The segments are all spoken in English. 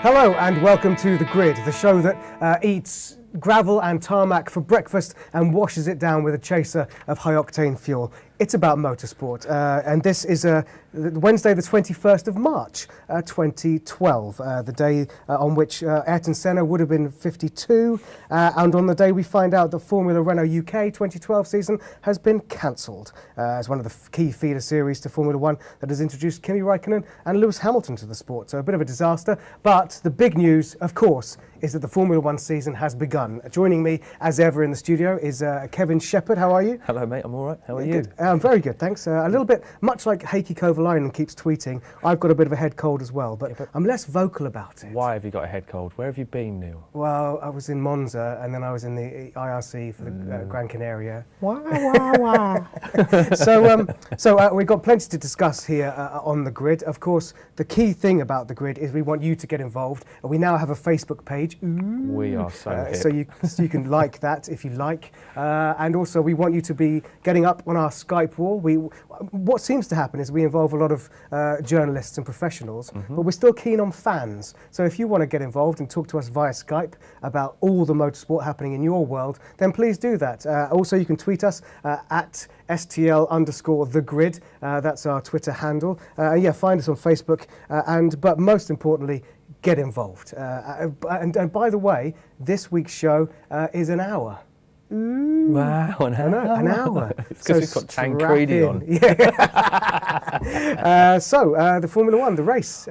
Hello and welcome to The Grid, the show that eats gravel and tarmac for breakfast and washes it down with a chaser of high-octane fuel. It's about motorsport, and this is Wednesday the 21st of March 2012, the day on which Ayrton Senna would have been 52, and on the day we find out the Formula Renault UK 2012 season has been cancelled as one of the key feeder series to Formula One that has introduced Kimi Raikkonen and Lewis Hamilton to the sport. So a bit of a disaster, but the big news, of course, is that the Formula One season has begun. Joining me, as ever, in the studio is Kevin Shepherd. How are you? Hello, mate. I'm all right. How are you? Good. I'm very good, thanks. A little bit, much like Heikki Kovalainen keeps tweeting, I've got a bit of a head cold as well, but I'm less vocal about it. Why have you got a head cold? Where have you been, Neil? Well, I was in Monza, and then I was in the IRC for the Gran Canaria. Wow, wow, wow. So we've got plenty to discuss here on The Grid. Of course, the key thing about The Grid is we want you to get involved. We now have a Facebook page. We are so hip. So you can like that if you like. And also we want you to be getting up on our Skype wall. What seems to happen is we involve a lot of journalists and professionals, but we're still keen on fans. So if you want to get involved and talk to us via Skype about all the motorsport happening in your world, then please do that. Also, you can tweet us at STL_The Grid. That's our Twitter handle. Yeah, find us on Facebook. But most importantly, get involved. And by the way, this week's show is an hour. Ooh. Wow, an hour. It's because we've got Tancredi on. Yeah. The Formula One, the race.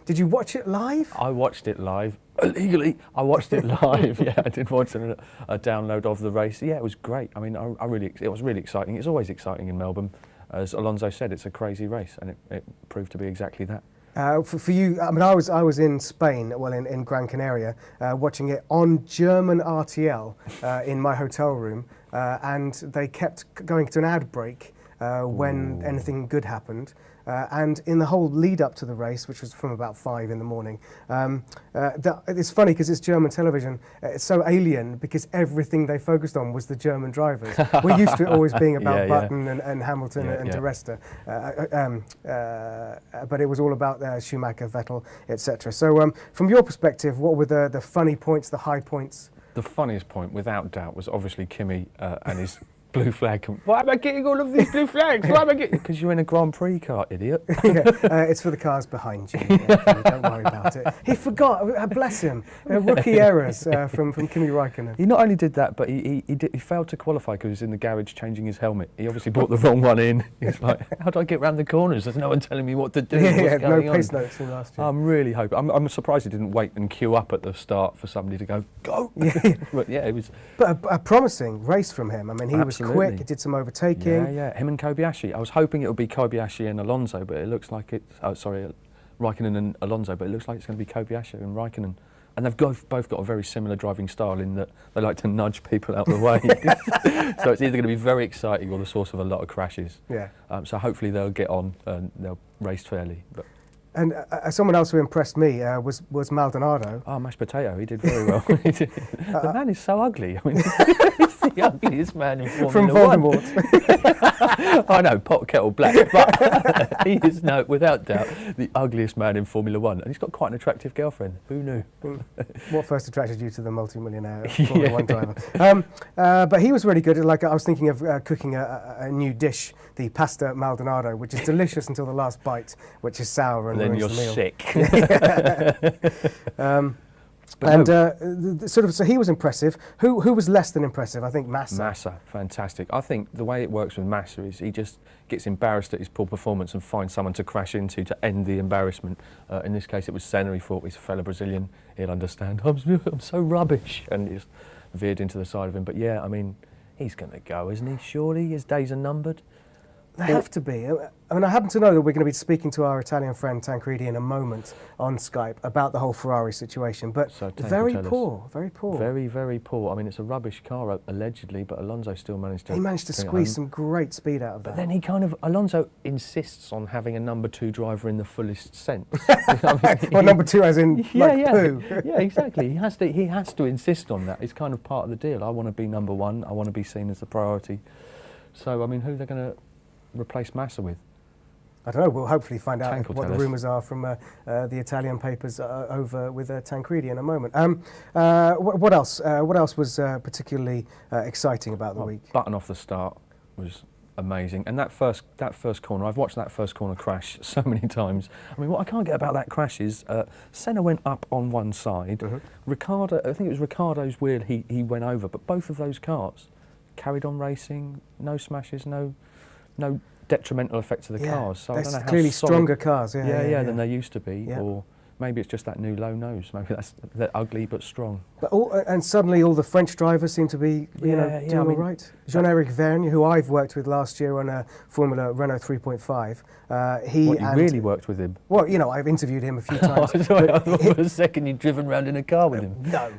Did you watch it live? I watched it live. Illegally, I watched it live. Yeah, I did watch a download of the race. Yeah, it was great. I mean, it was really exciting. It's always exciting in Melbourne. As Alonso said, it's a crazy race, and it proved to be exactly that. For you, I mean, I was in Spain, well, in Gran Canaria, watching it on German RTL in my hotel room, and they kept going to an ad break when anything good happened. And in the whole lead up to the race, which was from about 5 in the morning, it's funny because it's German television. It's so alien because everything they focused on was the German drivers. We're used to it always being about Button and Hamilton and Di Resta, but it was all about Schumacher, Vettel, etc. So from your perspective, what were the funny points, the high points? The funniest point, without doubt, was obviously Kimi and his blue flag. Why am I getting all of these blue flags? Why am I getting? Because you're in a Grand Prix car, idiot. It's for the cars behind you. Don't worry about it. He forgot. Bless him. Rookie errors from Kimi Raikkonen. He not only did that, but he failed to qualify because he was in the garage changing his helmet. He obviously brought the wrong one in. He's like, how do I get round the corners? There's no one telling me what to do. No pace notes from last year. I'm really hoping. I'm surprised he didn't wait and queue up at the start for somebody to go. But yeah, it was. But a promising race from him. I mean, he was quick, he did some overtaking. Yeah, him and Kobayashi. I was hoping it would be Kobayashi and Alonso, but it looks like it's... Oh, sorry, Raikkonen and Alonso, but it looks like it's going to be Kobayashi and Raikkonen. And they've both got a very similar driving style in that they like to nudge people out of the way. So it's either going to be very exciting or the source of a lot of crashes. Yeah. So hopefully they'll get on and they'll race fairly. But. And someone else who impressed me was Maldonado. Oh, mashed potato, he did very well. The man is so ugly. I mean, he's the ugliest man in Formula One. From Voldemort. I know, pot kettle black, but he is, no, without doubt, the ugliest man in Formula One. And he's got quite an attractive girlfriend. Who knew? What first attracted you to the multi-millionaire Formula One driver? But he was really good. Like, I was thinking of cooking a new dish, the pasta Maldonado, which is delicious until the last bite, which is sour and then you're the meal. sick. So he was impressive. Who was less than impressive? I think Massa. Massa, fantastic. I think the way it works with Massa is he just gets embarrassed at his poor performance and finds someone to crash into to end the embarrassment. In this case, it was Senna. He thought he's a fellow Brazilian. He'll understand. I'm so rubbish, and he just veered into the side of him. But yeah, I mean, he's going to go, isn't he? Surely his days are numbered. They have to be. I mean, I happen to know that we're going to be speaking to our Italian friend Tancredi in a moment on Skype about the whole Ferrari situation, but so very poor, very poor. Very, very poor. I mean, it's a rubbish car, allegedly, but Alonso still managed to... He managed to squeeze some great speed out of that. But then Alonso insists on having a number 2 driver in the fullest sense. I mean, well, number 2 as in, poo. Yeah, exactly. He has to insist on that. It's kind of part of the deal. I want to be number 1. I want to be seen as the priority. So, I mean, who are they going to replace Massa with? I don't know. We'll hopefully find out Tank will what the tell us. rumours are from the Italian papers over with Tancredi in a moment. What else? What else was particularly exciting about the week? Button off the start was amazing, and that first corner, I've watched that first corner crash so many times. I mean, what I can't get about that crash is Senna went up on one side. Ricciardo, I think it was Ricciardo's wheel he went over, but both of those cars carried on racing, no smashes, no detrimental effect to the cars. So I don't know how clearly solid, stronger cars, than they used to be, Yeah. or maybe it's just that new low nose. Maybe they're ugly but strong. But and suddenly all the French drivers seem to be, doing all right. Jean-Eric Vergne, who I've worked with last year on a Formula Renault 3.5, You really worked with him? Well, I've interviewed him a few times. I thought for a second you'd driven around in a car with him. No.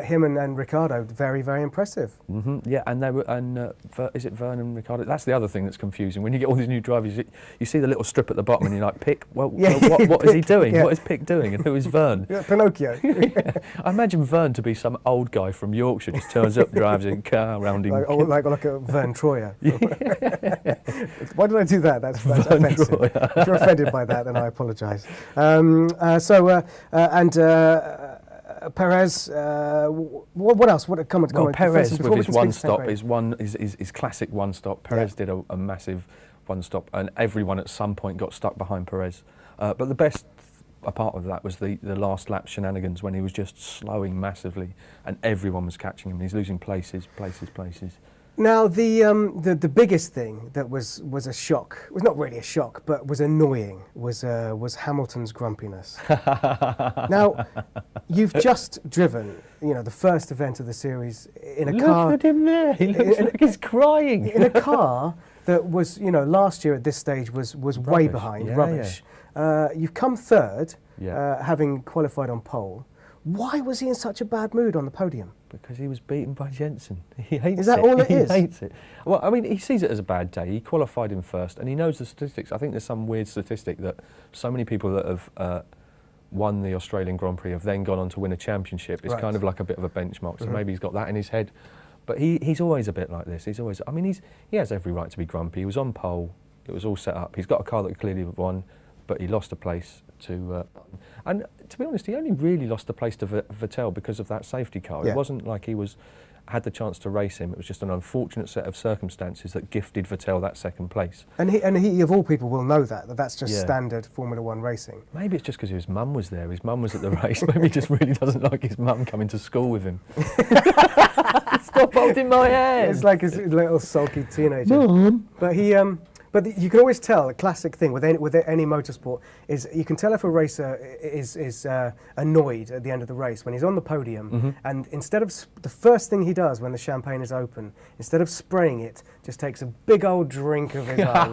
Him and Ricciardo, very, very impressive. Yeah, and they were, is it Verne and Ricciardo? That's the other thing that's confusing. When you get all these new drivers, you see the little strip at the bottom, and you're like, Pick. What is he doing? Yeah. What is Pick doing? And who is Verne? Pinocchio. I imagine Verne to be some old guy from Yorkshire, just turns up, drives in a car around him. like a Verne Troyer. Why did I do that? That's offensive. If you're offended by that, then I apologise. Perez. What else? Come on. Perez with his one stop is classic one stop. Perez did a massive one stop, and everyone at some point got stuck behind Perez. But the best part of that was the last lap shenanigans, when he was just slowing massively and everyone was catching him. He's losing places. Now the biggest thing that was a shock, was not really a shock, but was annoying, was Hamilton's grumpiness. Now you've just driven, the first event of the series in a car. Look at him there. He looks like he's crying. In a car that was, last year at this stage was way behind, rubbish. You've come third, having qualified on pole. Why was he in such a bad mood on the podium? Because he was beaten by Jensen. He hates it. Is that all it is? He hates it. Well, I mean, he sees it as a bad day. He qualified him first, and he knows the statistics. I think there's some weird statistic that so many people that have won the Australian Grand Prix have then gone on to win a championship. It's kind of like a bit of a benchmark, so maybe he's got that in his head. But he's always a bit like this. He's always, I mean, he has every right to be grumpy. He was on pole. It was all set up. He's got a car that clearly won, but he lost a place to and to be honest, he only really lost the place to Vettel because of that safety car. It wasn't like he had the chance to race him. It was just an unfortunate set of circumstances that gifted Vettel that second place. And he of all people will know that's just standard Formula One racing. Maybe it's just because his mum was there. His mum was at the race. Maybe he just really doesn't like his mum coming to school with him. Stop holding my hand. It's like his little sulky teenager. Mum. But But you can always tell, a classic thing with any motorsport is you can tell if a racer is annoyed at the end of the race when he's on the podium, and instead of the first thing he does when the champagne is open, instead of spraying it, just takes a big old drink of his own.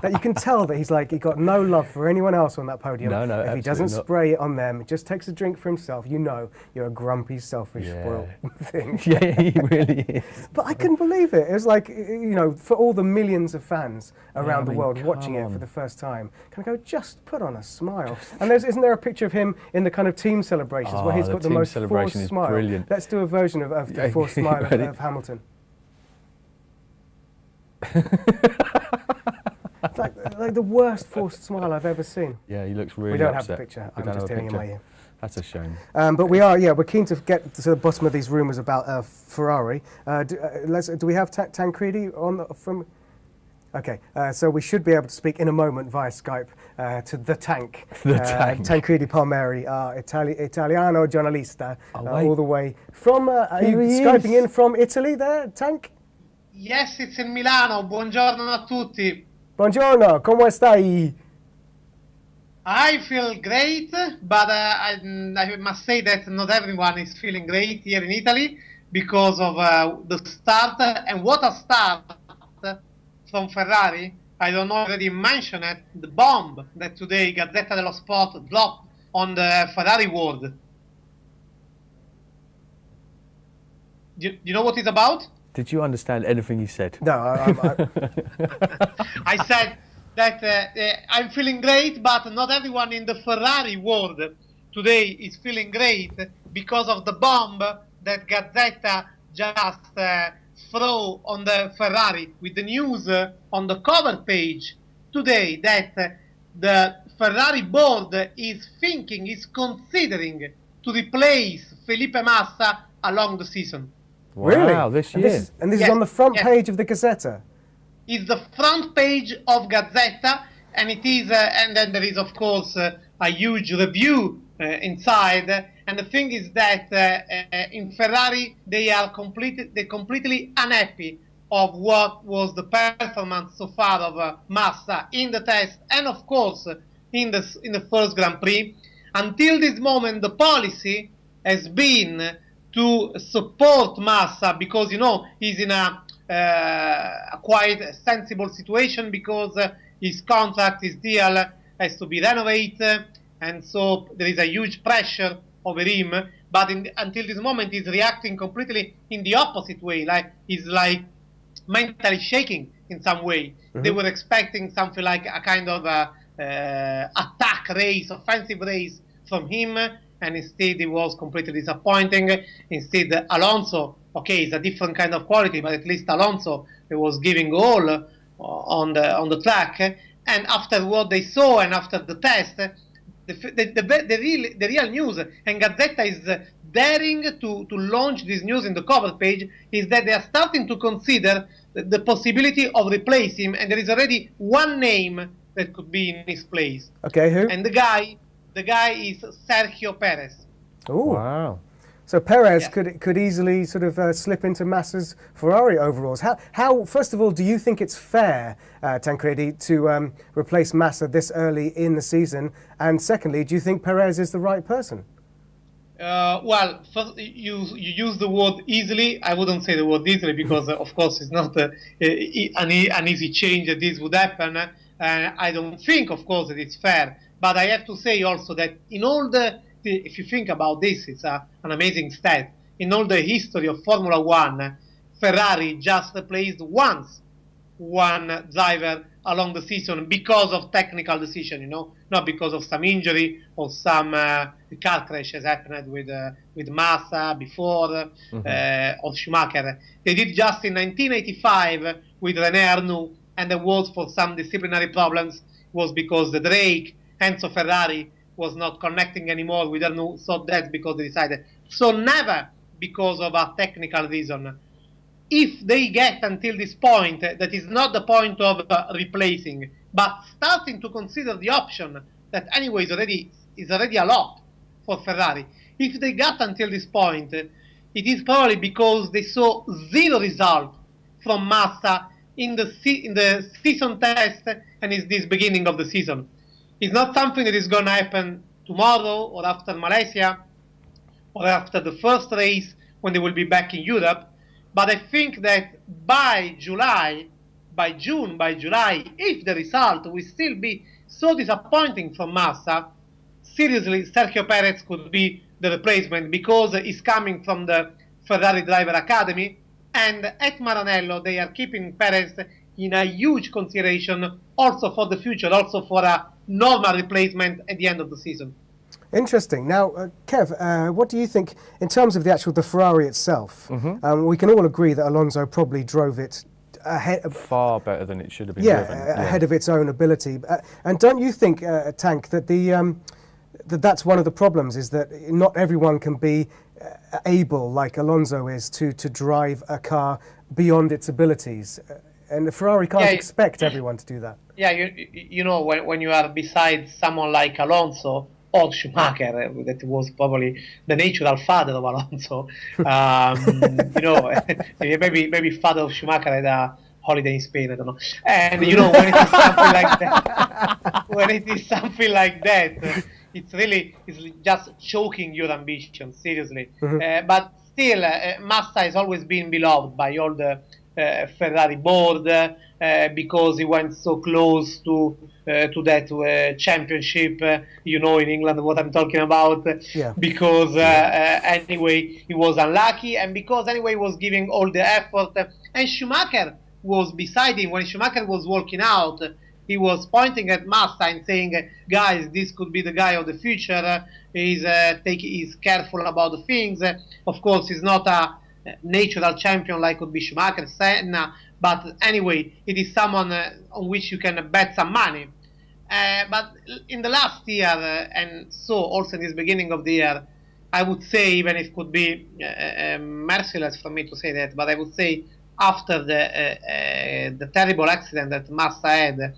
That you can tell that he got no love for anyone else on that podium. No, if he doesn't spray it on them, just takes a drink for himself, you're a grumpy, selfish, spoiled thing. Yeah, he really is. But I couldn't believe it. It was like, for all the millions of fans around the world watching it for the first time, can I go, just put on a smile? And isn't there a picture of him in the kind of team celebrations where he's got the most forced smile? Brilliant. Let's do a version of the forced smile of Hamilton. It's like the worst forced smile I've ever seen. Yeah, he looks really upset. We don't have the picture. I'm just hearing in my ear. That's a shame. But we're keen to get to the bottom of these rumours about Ferrari. Do we have Tancredi from? Okay, so we should be able to speak in a moment via Skype to the tank. The tank. Tancredi Palmeri, Italiano giornalista, all the way from. Are you Skyping in from Italy there, Tank? Yes, it's in Milano. Buongiorno a tutti. Buongiorno, come stai? I feel great, but I must say that not everyone is feeling great here in Italy because of the start, and what a start from Ferrari. I don't know already mentioned it, the bomb that today Gazzetta dello Sport dropped on the Ferrari world. You know what it's about? Did you understand anything he said? No, I said that I'm feeling great, but not everyone in the Ferrari world today is feeling great because of the bomb that Gazzetta just throw on the Ferrari with the news on the cover page today that the Ferrari board is considering to replace Felipe Massa along the season. Wow, Really? this And year. this is Yes, on the front yes. page of the Gazzetta. It's the front page of Gazzetta, and it is, and then there is of course a huge review inside. And the thing is that in Ferrari they are completely unhappy of what was the performance so far of Massa in the test, and of course in the first Grand Prix. Until this moment, the policy has been to support Massa because he's in a quite sensible situation because his contract, his deal has to be renovated, and so there is a huge pressure over him. But until this moment, he's reacting completely in the opposite way. Like he's like mentally shaking in some way. They were expecting something like a kind of attack race, offensive race from him, and instead it was completely disappointing. Instead, Alonso, okay, it's a different kind of quality, but at least Alonso was giving all on the track. And after what they saw and after the test, the real news, and Gazzetta is daring to launch this news in the cover page, is that they are starting to consider the possibility of replacing him, and there is already one name that could be in his place. Okay, who? And the guy is Sergio Perez. Ooh. Wow. So Perez Yeah. could easily sort of slip into Massa's Ferrari overalls. How first of all, do you think it's fair, Tancredi, to replace Massa this early in the season? And secondly, do you think Perez is the right person? Well, first, you use the word easily. I wouldn't say the word easily because, of course, it's not an easy change that this would happen. I don't think, of course, that it's fair. But I have to say also that in all if you think about this, it's an amazing stat. In all the history of Formula One, Ferrari just replaced once one driver along the season because of technical decision, not because of some injury or some car crash has happened with Massa before or Schumacher. They did just in 1985 with René Arnoux, and there was for some disciplinary problems. It was because the Drake, Enzo Ferrari, was not connecting anymore with Arnoux, so that's because they decided. So never because of a technical reason. If they get until this point, that is not the point of replacing, but starting to consider the option that anyway is already a lot for Ferrari. If they got until this point, it is probably because they saw zero result from Massa in the season test and is this beginning of the season. It's not something that is going to happen tomorrow or after Malaysia or after the first race when they will be back in Europe. But I think that by June, by July, if the result will still be so disappointing from Massa, seriously, Sergio Perez could be the replacement because he's coming from the Ferrari Driver Academy. And at Maranello, they are keeping Perez in a huge consideration also for the future, also for a normal replacement at the end of the season. Interesting. Now, Kev, what do you think in terms of the Ferrari itself? We can all agree that Alonso probably drove it ahead, Far better than it should have been yeah, driven. ahead of its own ability. And don't you think, Tank, that that's one of the problems, is that not everyone can be able, like Alonso is, to drive a car beyond its abilities, and the Ferrari can't expect everyone to do that. Yeah, when you are beside someone like Alonso or Schumacher, that was probably the natural father of Alonso. Maybe father of Schumacher had a holiday in Spain, I don't know. And when it is something like that, it's just choking your ambition, seriously. But still, Massa has always been beloved by all the Ferrari board because he went so close to that championship. In England what I'm talking about. Because anyway he was unlucky, and because anyway he was giving all the effort, and Schumacher was beside him when Schumacher was walking out. He was pointing at Massa and saying, guys, this could be the guy of the future. He's careful about the things. Of course, he's not a natural champion like could be Schumacher, Senna, But anyway, it is someone on which you can bet some money. But in the last year, and so also in this beginning of the year, I would say, even if it could be merciless for me to say that, but I would say after the terrible accident that Massa had,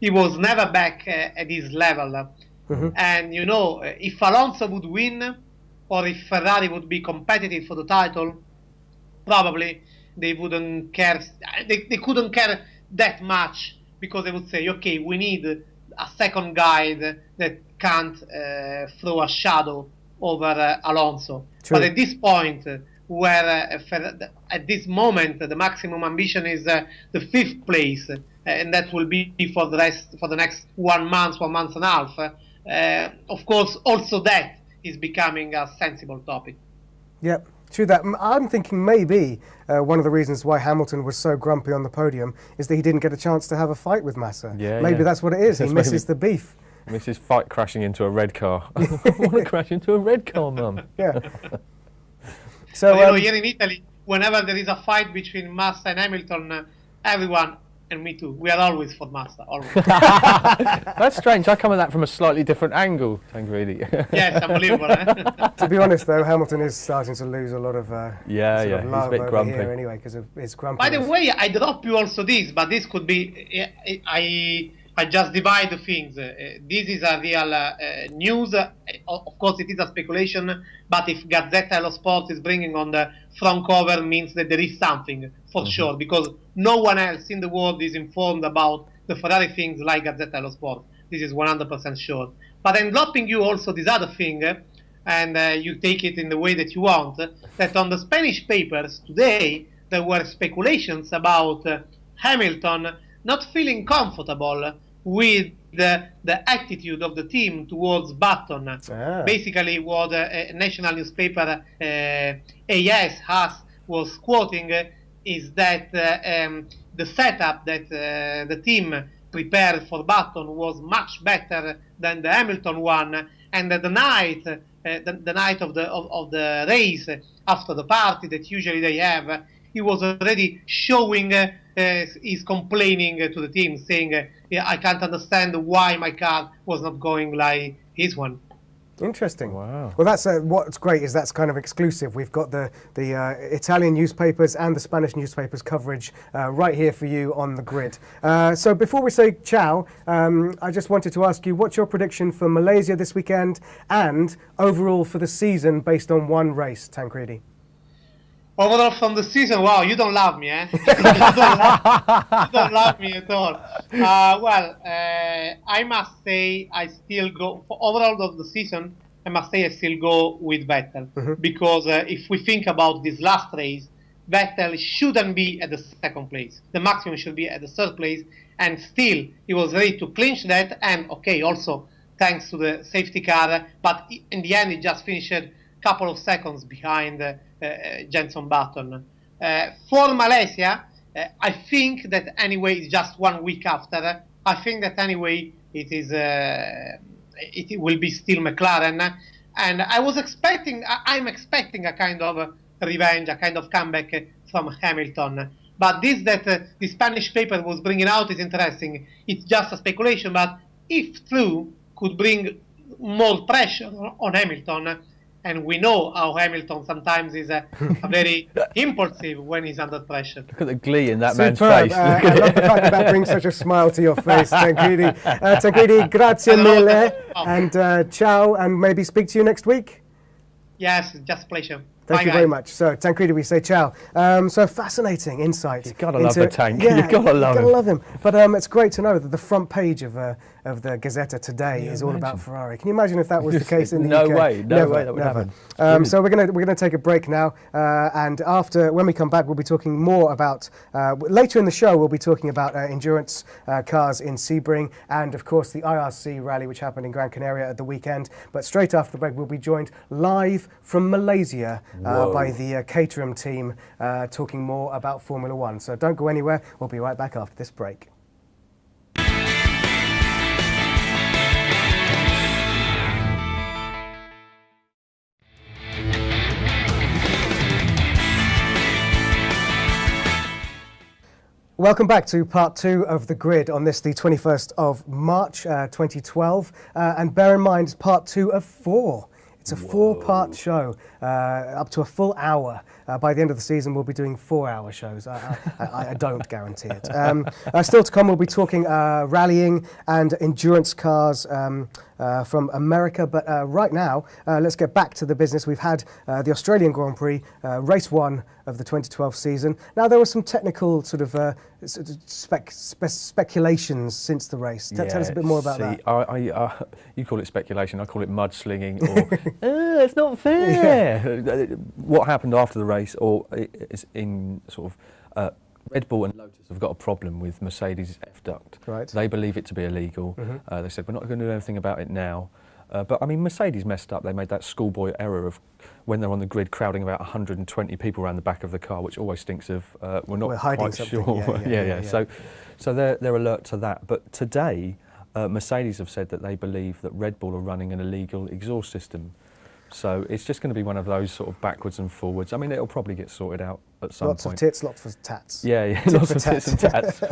he was never back at his level. And you know, if Alonso would win, or if Ferrari would be competitive for the title, probably they wouldn't care. They couldn't care that much, because they would say, okay, we need a second guy that can't throw a shadow over Alonso. True. But at this point, where at this moment the maximum ambition is the 5th place, and that will be for the next 1 month, 1 month and a half. Of course, also that is becoming a sensible topic. Yep. True that. I'm thinking maybe one of the reasons why Hamilton was so grumpy on the podium is that he didn't get a chance to have a fight with Massa. Yeah, maybe that's what it is. He misses the beef. Misses fight crashing into a red car. I want to crash into a red car, Mum. Yeah. So you know, here in Italy, whenever there is a fight between Massa and Hamilton, everyone, and me too, we are always for Massa. Always. That's strange. I come at that from a slightly different angle, Tancredi. Yes, unbelievable. To be honest, though, Hamilton is starting to lose a lot of of he's a bit over grumpy here anyway because of his grumpiness. By the way, I drop you also this, but this could be. I just divide the things. This is a real news. Of course, it is a speculation, but if Gazzetta dello Sport is bringing on the front cover, means that there is something for sure, because no one else in the world is informed about the Ferrari things like Gazzetta dello Sport. This is 100% sure. But I'm dropping you also this other thing, and you take it in the way that you want, that on the Spanish papers today, there were speculations about Hamilton not feeling comfortable with the attitude of the team towards Button. Basically, what a national newspaper, AS was quoting is that the setup that the team prepared for Button was much better than the Hamilton one, and that the night of the race, after the party that usually they have, he was already showing is complaining to the team, saying, I can't understand why my car was not going like his one. Interesting. Wow. Well, that's what's great is that's kind of exclusive. We've got the Italian newspapers and the Spanish newspapers coverage right here for you on the grid. So before we say ciao, I just wanted to ask you, what's your prediction for Malaysia this weekend and overall for the season based on one race, Tancredi? Overall from the season, wow, you don't love me, eh? You don't love me at all. I must say I still go, for overall of the season, I must say I still go with Vettel. Because if we think about this last race, Vettel shouldn't be at the 2nd place. The maximum should be at the 3rd place. And still, he was ready to clinch that. And, okay, also, thanks to the safety car. But in the end, he just finished a couple of seconds behind Jenson Button. For Malaysia, I think that anyway it's just 1 week after. I think that anyway it will be still McLaren, and I'm expecting a kind of revenge, a kind of comeback from Hamilton. But this that the Spanish paper was bringing out is interesting. It's just a speculation, but if true, could bring more pressure on Hamilton. And we know how Hamilton sometimes is very impulsive when he's under pressure. Look at the glee in that man's Superb. face. I love the fact that brings such a smile to your face, Tancredi. Tancredi, grazie mille, and ciao, and maybe speak to you next week. Yes, just a pleasure. Thank Bye, you very guys. much. So, Tancredi, we say ciao. So fascinating insight. You've got to love the Tank. Yeah, You've got to love him. But it's great to know that the front page of the Gazzetta today is all about Ferrari. Can you imagine if that was the case in the No UK? way. No way that would never. happen. So we're gonna take a break now, and when we come back, we'll be talking more about later in the show. We'll be talking about endurance cars in Sebring, and of course the IRC rally which happened in Gran Canaria at the weekend. But straight after the break, we'll be joined live from Malaysia by the Caterham team, talking more about Formula One. So don't go anywhere. We'll be right back after this break. Welcome back to part 2 of The Grid on this, the 21st of March 2012. And bear in mind, it's part 2 of 4. It's a 4-part show, up to a full hour. By the end of the season, we'll be doing 4-hour shows. I don't guarantee it. Still to come, we'll be talking rallying and endurance cars from America. But right now, let's get back to the business. We've had the Australian Grand Prix, race 1 of the 2012 season. Now, there were some technical sort of speculations since the race. Tell us a bit more about that. You call it speculation, I call it mudslinging, or it's not fair. Yeah. What happened after the race, or is in sort of Red Bull and Lotus have got a problem with Mercedes' F-duct. Right. They believe it to be illegal. Mm-hmm. They said, we're not going to do anything about it now. But I mean, Mercedes messed up. They made that schoolboy error of when they're on the grid crowding about 120 people around the back of the car, which always stinks of we're not quite sure. Yeah. So they're alert to that. But today, Mercedes have said that they believe that Red Bull are running an illegal exhaust system. So it's just going to be one of those sort of backwards and forwards. I mean, it'll probably get sorted out at some point. Lots of tits, lots of tats. Yeah, lots of tits and tats.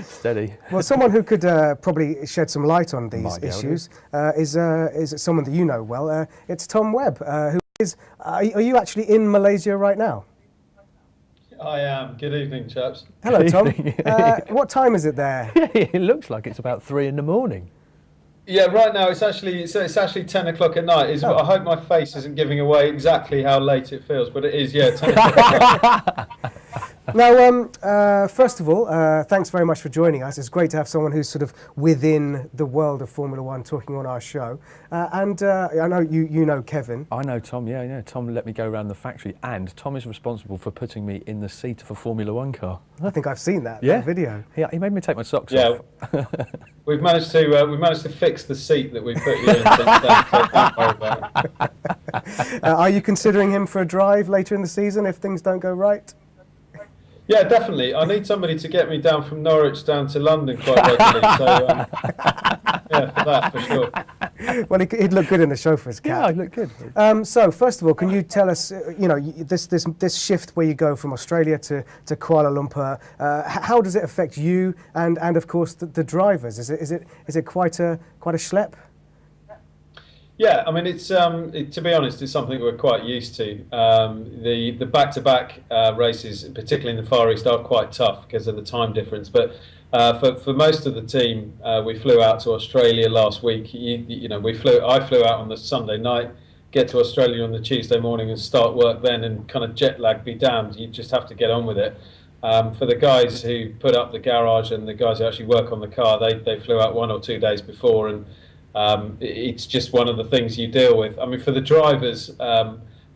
Steady. Well, someone who could probably shed some light on these issues is someone that you know well. It's Tom Webb, who is... Are you actually in Malaysia right now? I am. Good evening, chaps. Hello, Tom. What time is it there? It looks like it's about 3 in the morning. Yeah, right now it's actually 10 o'clock at night. I hope my face isn't giving away exactly how late it feels, but it is, 10 o'clock at night. Now, first of all, thanks very much for joining us. It's great to have someone who's sort of within the world of Formula One talking on our show. And I know you know Kevin. I know Tom, yeah. Tom let me go around the factory, and Tom is responsible for putting me in the seat of a Formula One car. I think I've seen that video. Yeah, he made me take my socks off. We've managed to fix the seat that we put you in since then, so don't worry about it. Are you considering him for a drive later in the season if things don't go right? Yeah, definitely. I need somebody to get me down from Norwich down to London quite regularly. So, yeah, for that, for sure. Well, he'd look good in the chauffeur's cap. Yeah, he'd look good. So, first of all, can you tell us, this shift where you go from Australia to Kuala Lumpur, how does it affect you and of course, the drivers? Is it quite a schlep? Yeah, I mean, it's to be honest, it's something we're quite used to. The back-to-back races, particularly in the Far East, are quite tough because of the time difference. But for most of the team, we flew out to Australia last week. I flew out on the Sunday night, get to Australia on the Tuesday morning, and start work then. And kind of jet lag be damned, you just have to get on with it. For the guys who put up the garage and the guys who actually work on the car, they flew out 1 or 2 days before, and it's just one of the things you deal with. I mean, for the drivers,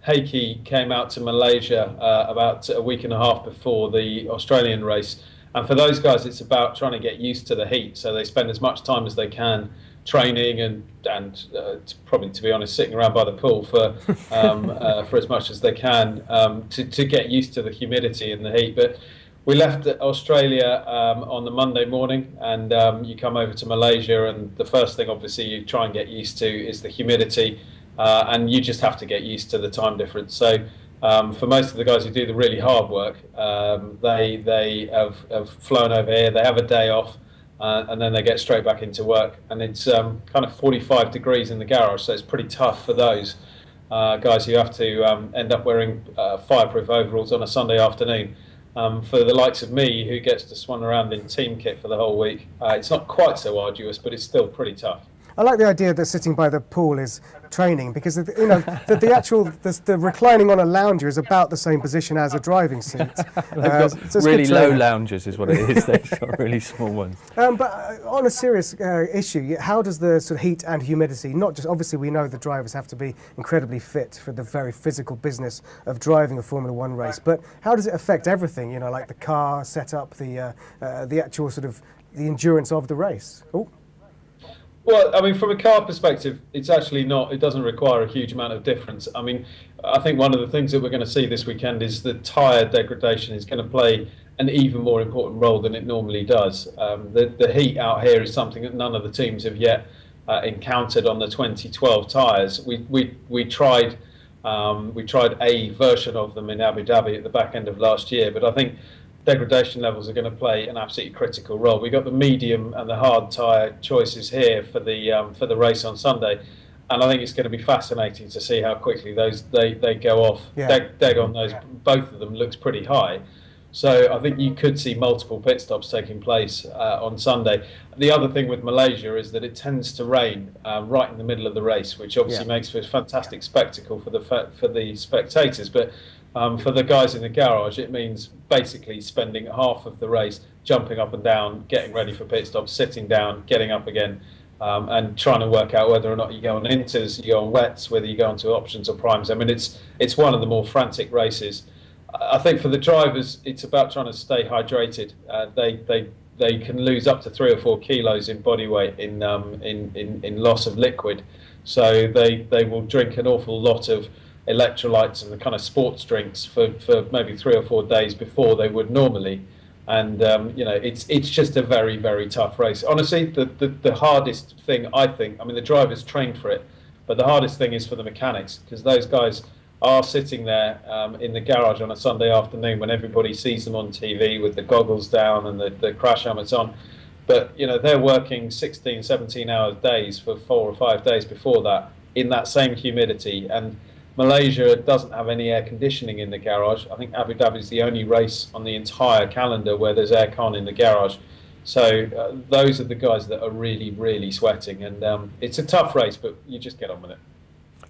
Heikki came out to Malaysia about a week and a half before the Australian race, and for those guys it's about trying to get used to the heat, so they spend as much time as they can training and probably, to be honest, sitting around by the pool for as much as they can to get used to the humidity and the heat. But we left Australia on the Monday morning, and you come over to Malaysia, and the first thing, obviously, you try and get used to is the humidity, and you just have to get used to the time difference. So for most of the guys who do the really hard work, they have flown over here, they have a day off, and then they get straight back into work. And it's kind of 45 degrees in the garage, so it's pretty tough for those guys who have to end up wearing fireproof overalls on a Sunday afternoon. For the likes of me, who gets to swan around in team kit for the whole week, it's not quite so arduous, but it's still pretty tough. I like the idea that sitting by the pool is training, because the reclining on a lounger is about the same position as a driving seat. So really low loungers is what it is. They've got really small ones. But on a serious issue, how does the sort of heat and humidity, not just, obviously we know the drivers have to be incredibly fit for the very physical business of driving a Formula One race, but how does it affect everything, like the car setup, the actual sort of the endurance of the race? Oh. Well, I mean, from a car perspective, it's actually not, it doesn't require a huge amount of difference. I mean, I think one of the things that we're going to see this weekend is the tyre degradation is going to play an even more important role than it normally does. The heat out here is something that none of the teams have yet encountered on the 2012 tyres. We tried a version of them in Abu Dhabi at the back end of last year, but I think degradation levels are going to play an absolutely critical role. We've got the medium and the hard tyre choices here for the race on Sunday, and I think it's going to be fascinating to see how quickly they go off. Yeah. Deg on those, both of them looks pretty high. So I think you could see multiple pit stops taking place on Sunday. The other thing with Malaysia is that it tends to rain right in the middle of the race, which obviously makes for a fantastic spectacle for the spectators. But for the guys in the garage, it means basically spending half of the race jumping up and down, getting ready for pit stops, sitting down, getting up again, and trying to work out whether or not you go on inters, you go on wets, whether you go onto options or primes. I mean, it's one of the more frantic races. I think for the drivers, it's about trying to stay hydrated. They can lose up to 3 or 4 kilos in body weight in loss of liquid. So they will drink an awful lot of electrolytes and the kind of sports drinks for maybe 3 or 4 days before they would normally. And it's just a very, very tough race. Honestly, the hardest thing, I think, I mean, the drivers trained for it, but the hardest thing is for the mechanics, because those guys are sitting there in the garage on a Sunday afternoon when everybody sees them on TV with the goggles down and the crash helmets on. But, they're working 16, 17-hour days for 4 or 5 days before that in that same humidity. And Malaysia doesn't have any air conditioning in the garage. I think Abu Dhabi is the only race on the entire calendar where there's aircon in the garage. So those are the guys that are really, really sweating. And it's a tough race, but you just get on with it.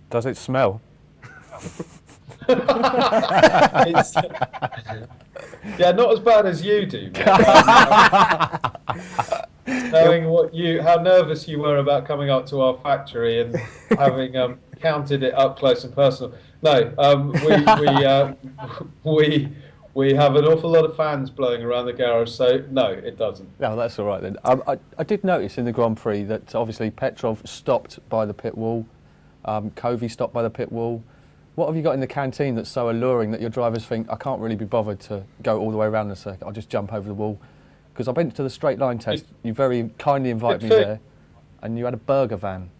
Does it smell? Yeah, not as bad as you do. Knowing how nervous you were about coming up to our factory and having counted it up close and personal. No, we have an awful lot of fans blowing around the garage, so no, it doesn't. No, that's all right then. I did notice in the Grand Prix that obviously Petrov stopped by the pit wall, Covey stopped by the pit wall. What have you got in the canteen that's so alluring that your drivers think, I can't really be bothered to go all the way around the circuit, I'll just jump over the wall? Because I went to the straight line test, you very kindly invited me there, and you had a burger van.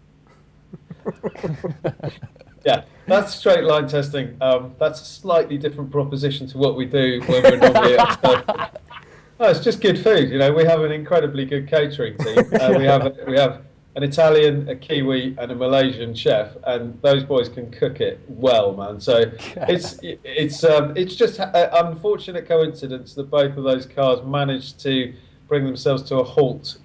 Yeah, that's straight line testing. That's a slightly different proposition to what we do when we're normally at No, it's just good food. We have an incredibly good catering team. We have an Italian, a Kiwi, and a Malaysian chef, and those boys can cook it well, man. So it's just an unfortunate coincidence that both of those cars managed to bring themselves to a halt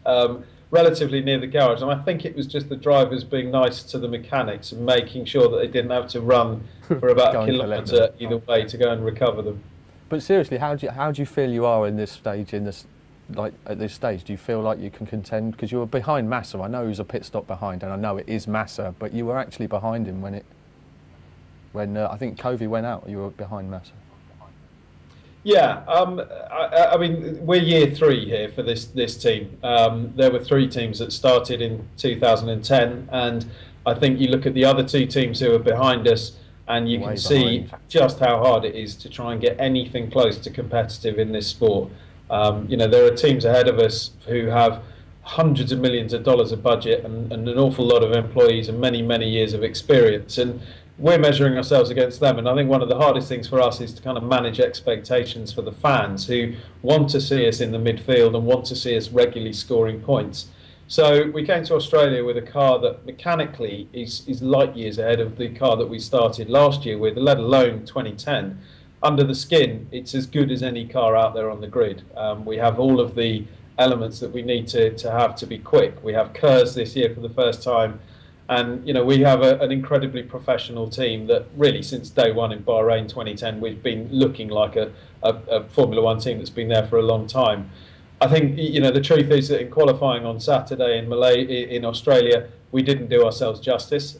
relatively near the garage. And I think it was just the drivers being nice to the mechanics and making sure that they didn't have to run for about a kilometre either way to go and recover them. But seriously, how do you feel you are in this stage? At this stage, do you feel like you can contend? Because you were behind Massa. I know he was a pit stop behind, and I know it is Massa, but you were actually behind him when I think Covey went out. You were behind Massa. Yeah, I mean, we're year 3 here for this team. There were 3 teams that started in 2010, and I think you look at the other 2 teams who are behind us, and you can see just how hard it is to try and get anything close to competitive in this sport. There are teams ahead of us who have hundreds of millions of dollars of budget and an awful lot of employees and many, many years of experience. And we're measuring ourselves against them. And I think one of the hardest things for us is to kind of manage expectations for the fans who want to see us in the midfield and want to see us regularly scoring points. So we came to Australia with a car that mechanically is light years ahead of the car that we started last year with, let alone 2010. Under the skin, it's as good as any car out there on the grid. We have all of the elements that we need to have to be quick. We have KERS this year for the first time, and we have an incredibly professional team that really since day one in Bahrain 2010 we've been looking like a Formula One team that's been there for a long time. I think the truth is that in qualifying on Saturday in Australia, we didn't do ourselves justice.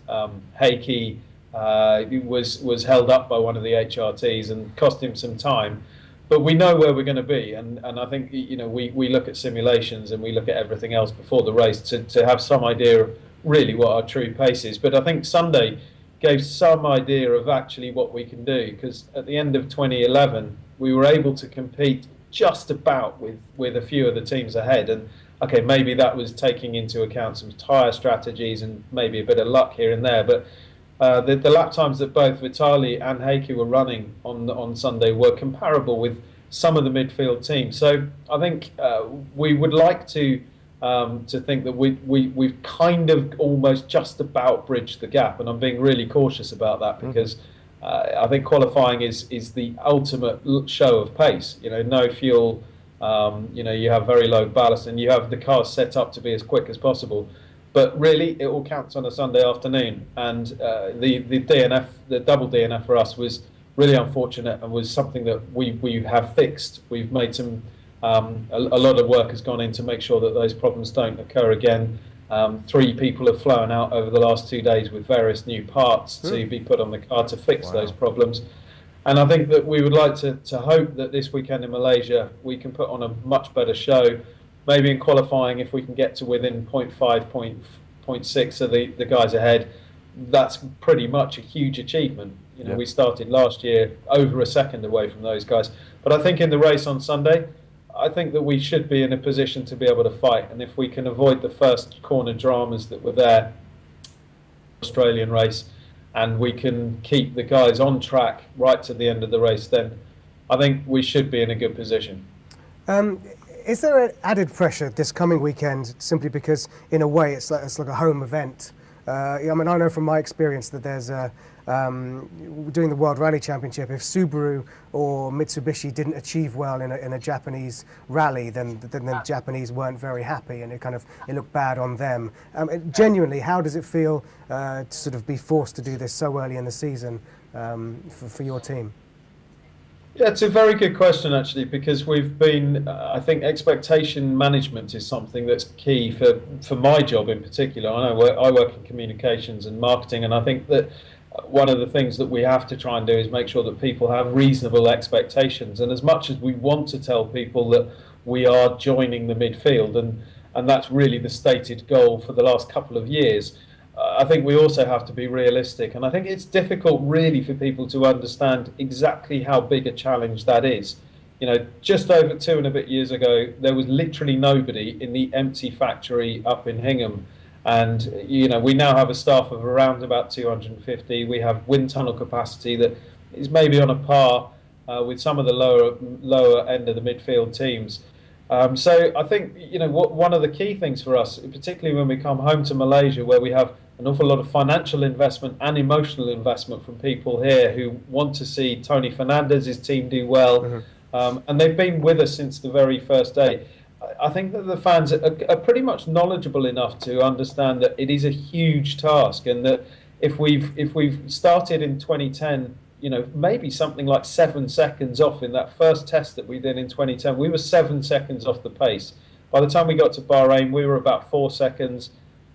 Heikki was held up by one of the HRTs and cost him some time, but we know where we're going to be, and I think we look at simulations and we look at everything else before the race to have some idea of really what our true pace is. But I think Sunday gave some idea of actually what we can do, because at the end of 2011 we were able to compete just about with a few of the teams ahead, and okay, maybe that was taking into account some tyre strategies and maybe a bit of luck here and there, but the lap times that both Vitali and Heikki were running on Sunday were comparable with some of the midfield teams. So I think we would like to think that we've kind of almost just about bridged the gap, and I'm being really cautious about that because I think qualifying is the ultimate show of pace. You know, no fuel, you know, you have very low ballast, and you have the cars set up to be as quick as possible. But really, it all counts on a Sunday afternoon, and the DNF, the double DNF for us was really unfortunate and was something that we have fixed. We've made some a lot of work has gone in to make sure that those problems don't occur again. 3 people have flown out over the last 2 days with various new parts to be put on the car to fix those problems. And I think that we would like to hope that this weekend in Malaysia we can put on a much better show. Maybe in qualifying, if we can get to within 0.5, 0.6 of the guys ahead, that's pretty much a huge achievement. You know, we started last year over a second away from those guys. But I think in the race on Sunday, I think that we should be in a position to be able to fight. And if we can avoid the first corner dramas that were there, Australian race, and we can keep the guys on track right to the end of the race, then I think we should be in a good position. Is there an added pressure this coming weekend simply because, in a way, it's like a home event? I mean, I know from my experience that there's doing the World Rally Championship, if Subaru or Mitsubishi didn't achieve well in a Japanese rally, then the Japanese weren't very happy, and it looked bad on them. Genuinely, how does it feel to sort of be forced to do this so early in the season for your team? Yeah, it's a very good question, actually, because we've been, I think expectation management is something that's key for my job in particular. I know I work in communications and marketing, and I think that one of the things that we have to try and do is make sure that people have reasonable expectations. And as much as we want to tell people that we are joining the midfield, and that's really the stated goal for the last couple of years, I think we also have to be realistic. And I think it's difficult really for people to understand exactly how big a challenge that is. You know, just over 2 and a bit years ago, there was literally nobody in the empty factory up in Hingham. And, you know, we now have a staff of around about 250. We have wind tunnel capacity that is maybe on a par with some of the lower end of the midfield teams. So I think, you know, one of the key things for us, particularly when we come home to Malaysia, where we have an awful lot of financial investment and emotional investment from people here who want to see Tony Fernandez's team do well, and they've been with us since the very first day. I think that the fans are pretty much knowledgeable enough to understand that it is a huge task, and that if we've started in 2010, you know, maybe something like 7 seconds off in that first test that we did in 2010, we were 7 seconds off the pace. By the time we got to Bahrain, we were about 4 seconds.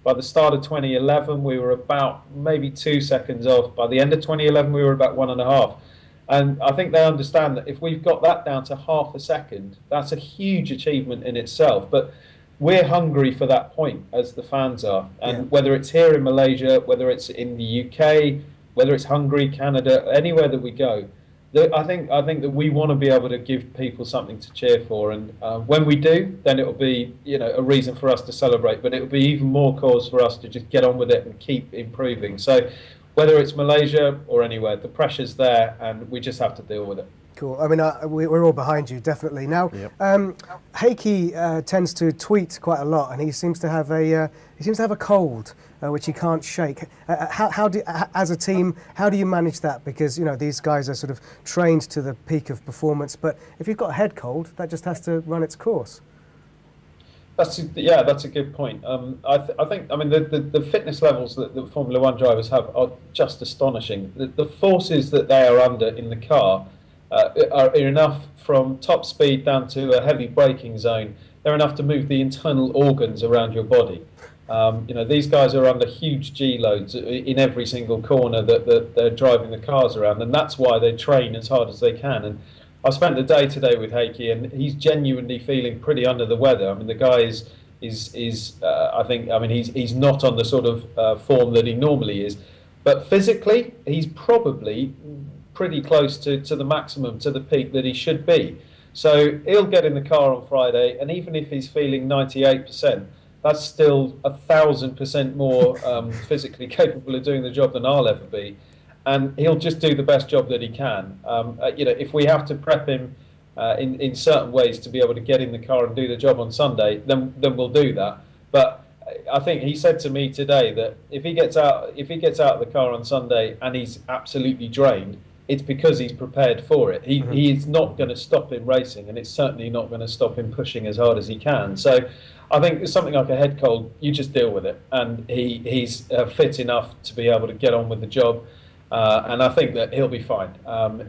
By the start of 2011, we were about maybe 2 seconds off. By the end of 2011, we were about 1.5. And I think they understand that if we've got that down to half a second, that's a huge achievement in itself. But we're hungry for that point, as the fans are. And whether it's here in Malaysia, whether it's in the UK, whether it's Hungary, Canada, anywhere that we go, I think that we want to be able to give people something to cheer for. And when we do, then it will be, you know, a reason for us to celebrate. But it will be even more cause for us to just get on with it and keep improving. So whether it's Malaysia or anywhere, the pressure's there, and we just have to deal with it. Cool. I mean, we're all behind you, definitely. Now, Heikki tends to tweet quite a lot, and he seems to have a cold, which he can't shake. As a team, how do you manage that? Because, you know, these guys are sort of trained to the peak of performance, but if you've got a head cold, that just has to run its course. That's a good point. I think the fitness levels that the Formula One drivers have are just astonishing. The forces that they are under in the car are enough, from top speed down to a heavy braking zone. They're enough to move the internal organs around your body. You know, these guys are under huge G loads in every single corner that they're driving the cars around, and that's why they train as hard as they can. And I spent the day today with Heikki, and he's genuinely feeling pretty under the weather. I mean, the guy is he's not on the sort of form that he normally is, but physically he's probably pretty close to the maximum, to the peak that he should be. So he'll get in the car on Friday, and even if he's feeling 98%, that's still 1,000% more physically capable of doing the job than I'll ever be. And he'll just do the best job that he can. You know, if we have to prep him in certain ways to be able to get in the car and do the job on Sunday, then we'll do that. But I think he said to me today that if he gets out of the car on Sunday and he's absolutely drained, it's because he's prepared for it. He's not going to stop him racing, and it's certainly not going to stop him pushing as hard as he can. So I think it's something like a head cold. You just deal with it, and he's fit enough to be able to get on with the job. And I think that he'll be fine.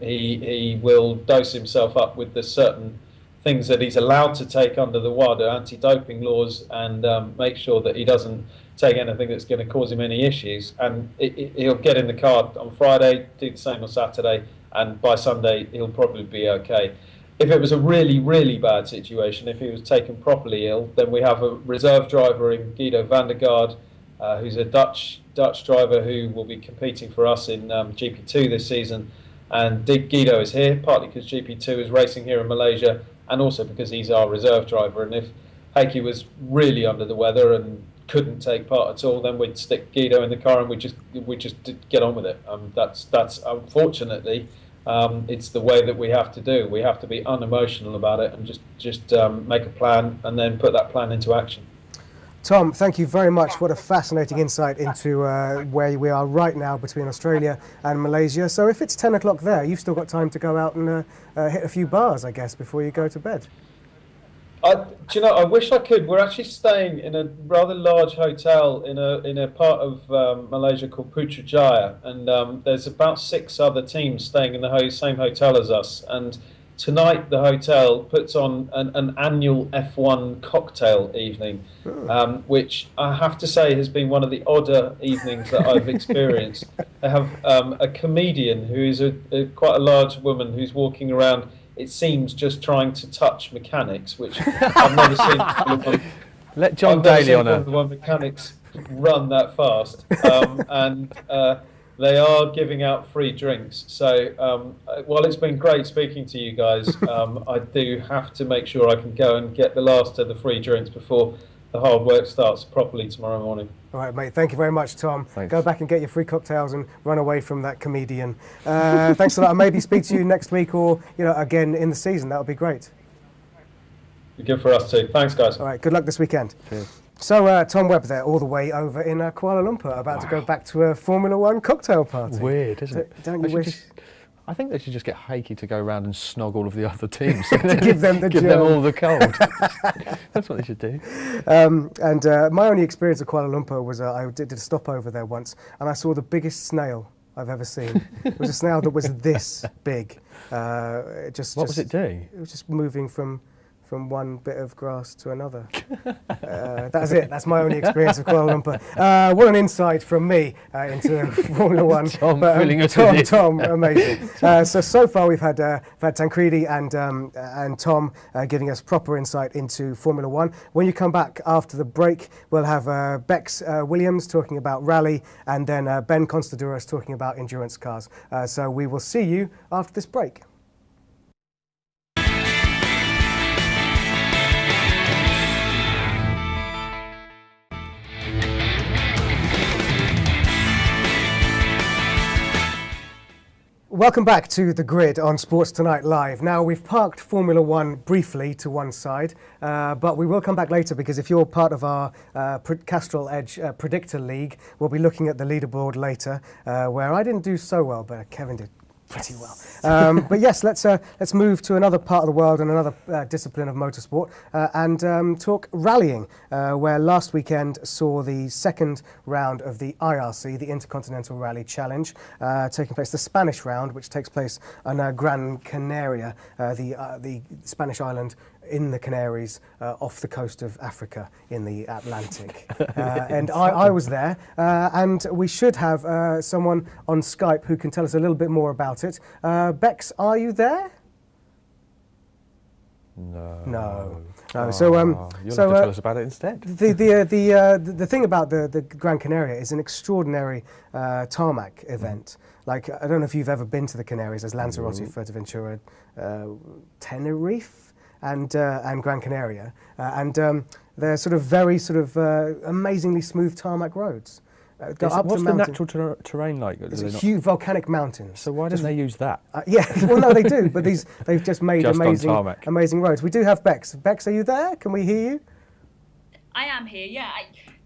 He will dose himself up with the certain things that he's allowed to take under the WADA anti-doping laws, and make sure that he doesn't take anything that's going to cause him any issues. And he'll get in the car on Friday, do the same on Saturday, and by Sunday he'll probably be okay. If it was a really, really bad situation, if he was taken properly ill, then we have a reserve driver in Guido van der Garde, who's a Dutch driver who will be competing for us in GP2 this season. And Guido is here, partly because GP2 is racing here in Malaysia, and also because he's our reserve driver. And if Heikki was really under the weather and couldn't take part at all, then we'd stick Guido in the car and we just get on with it. That's unfortunately it's the way that we have to do. We have to be unemotional about it and just make a plan and then put that plan into action. Tom, thank you very much. What a fascinating insight into where we are right now between Australia and Malaysia. So if it's 10 o'clock there, you've still got time to go out and hit a few bars, I guess, before you go to bed. Do you know, I wish I could. We're actually staying in a rather large hotel in a part of Malaysia called Putrajaya, and there's about 6 other teams staying in the same hotel as us. And tonight the hotel puts on an annual F1 cocktail evening, which I have to say has been one of the odder evenings that I've experienced. They have a comedian who is quite a large woman who's walking around, it seems, just trying to touch mechanics, which I've never seen. Let John Daly on her. One mechanics run that fast, and they are giving out free drinks. So while it's been great speaking to you guys, I do have to make sure I can go and get the last of the free drinks before the hard work starts properly tomorrow morning. All right, mate. Thank you very much, Tom. Thanks. Go back and get your free cocktails and run away from that comedian. Thanks a lot. And maybe speak to you next week or again in the season. That would be great. Good for us too. Thanks, guys. All right. Good luck this weekend. Cheers. So Tom Webb there, all the way over in Kuala Lumpur, about to go back to a Formula One cocktail party. Weird, isn't it? Don't you wish? I think they should just get Heikki to go around and snog all of the other teams. To give them the give them all the cold. That's what they should do. My only experience of Kuala Lumpur was I did a stopover there once, and I saw the biggest snail I've ever seen. It was a snail that was this big. What was it doing? It was just moving from one bit of grass to another. That's it. That's my only experience of Kuala Lumpur. What an insight from me into Formula One. Tom, filling us with it. Tom, amazing. So far we've had Tancredi and Tom giving us proper insight into Formula One. When you come back after the break, we'll have Bex Williams talking about rally, and then Ben Constadouros talking about endurance cars. So we will see you after this break. Welcome back to The Grid on Sports Tonight Live. Now, we've parked Formula One briefly to one side, but we will come back later because if you're part of our Castrol Edge Predictor League, we'll be looking at the leaderboard later, where I didn't do so well, but Kevin did pretty well. But yes, let's move to another part of the world and another discipline of motorsport and talk rallying, where last weekend saw the second round of the IRC, the Intercontinental Rally Challenge, taking place, the Spanish round, which takes place on Gran Canaria, the Spanish island in the Canaries, off the coast of Africa in the Atlantic. And I was there, and we should have someone on Skype who can tell us a little bit more about it. Bex, are you there? No. So you'll have to tell us about it instead. The thing about the Gran Canaria is an extraordinary tarmac event. Like, I don't know if you've ever been to the Canaries. There's Lanzarote, Fuerteventura, Tenerife, and Gran Canaria, and they're sort of very amazingly smooth tarmac roads. go up What's the the mountain. natural terrain like? It's huge volcanic mountains. So why didn't they use that? Yeah, well, no, they do, but they've just made Just on tarmac. amazing roads. We do have Bex. Bex, are you there? Can we hear you? I am here, yeah.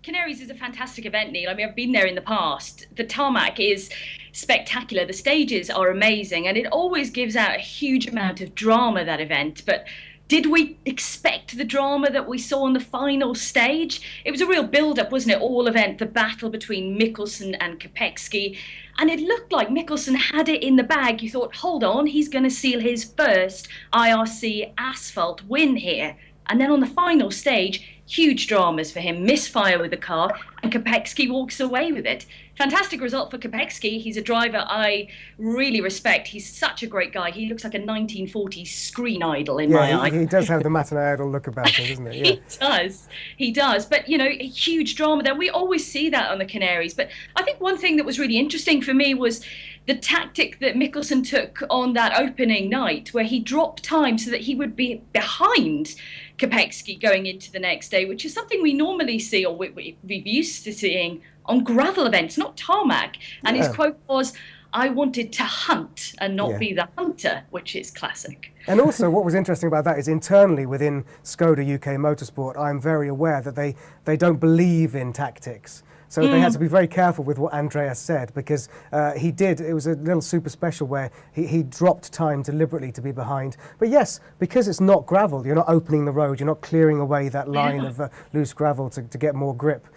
Canaries is a fantastic event, Neil. I mean, I've been there in the past. The tarmac is spectacular. The stages are amazing, and it always gives out a huge amount of drama, that event. But did we expect the drama that we saw on the final stage? It was a real build-up, wasn't it? All event, the battle between Mikkelsen and Kopecky. And it looked like Mikkelsen had it in the bag. You thought, hold on, he's going to seal his first IRC asphalt win here. And then on the final stage, huge dramas for him, misfire with the car, and Kopecky walks away with it. Fantastic result for Kopecky. He's a driver I really respect. He's such a great guy. He looks like a 1940s screen idol in my eye. He does have the matinee idol look about him, doesn't he? Yeah. He does. But, you know, a huge drama there. We always see that on the Canaries. But I think one thing that was really interesting for me was the tactic that Mikkelsen took on that opening night, where he dropped time so that he would be behind Kopecky going into the next day, which is something we normally see, or we've used to seeing on gravel events, not tarmac. And his quote was, "I wanted to hunt and not be the hunter," which is classic. And also what was interesting about that is internally within Skoda UK Motorsport, I'm very aware that they don't believe in tactics. So they had to be very careful with what Andreas said, because it was a little super special where he dropped time deliberately to be behind. But yes, because it's not gravel, you're not opening the road, you're not clearing away that line of loose gravel to get more grip.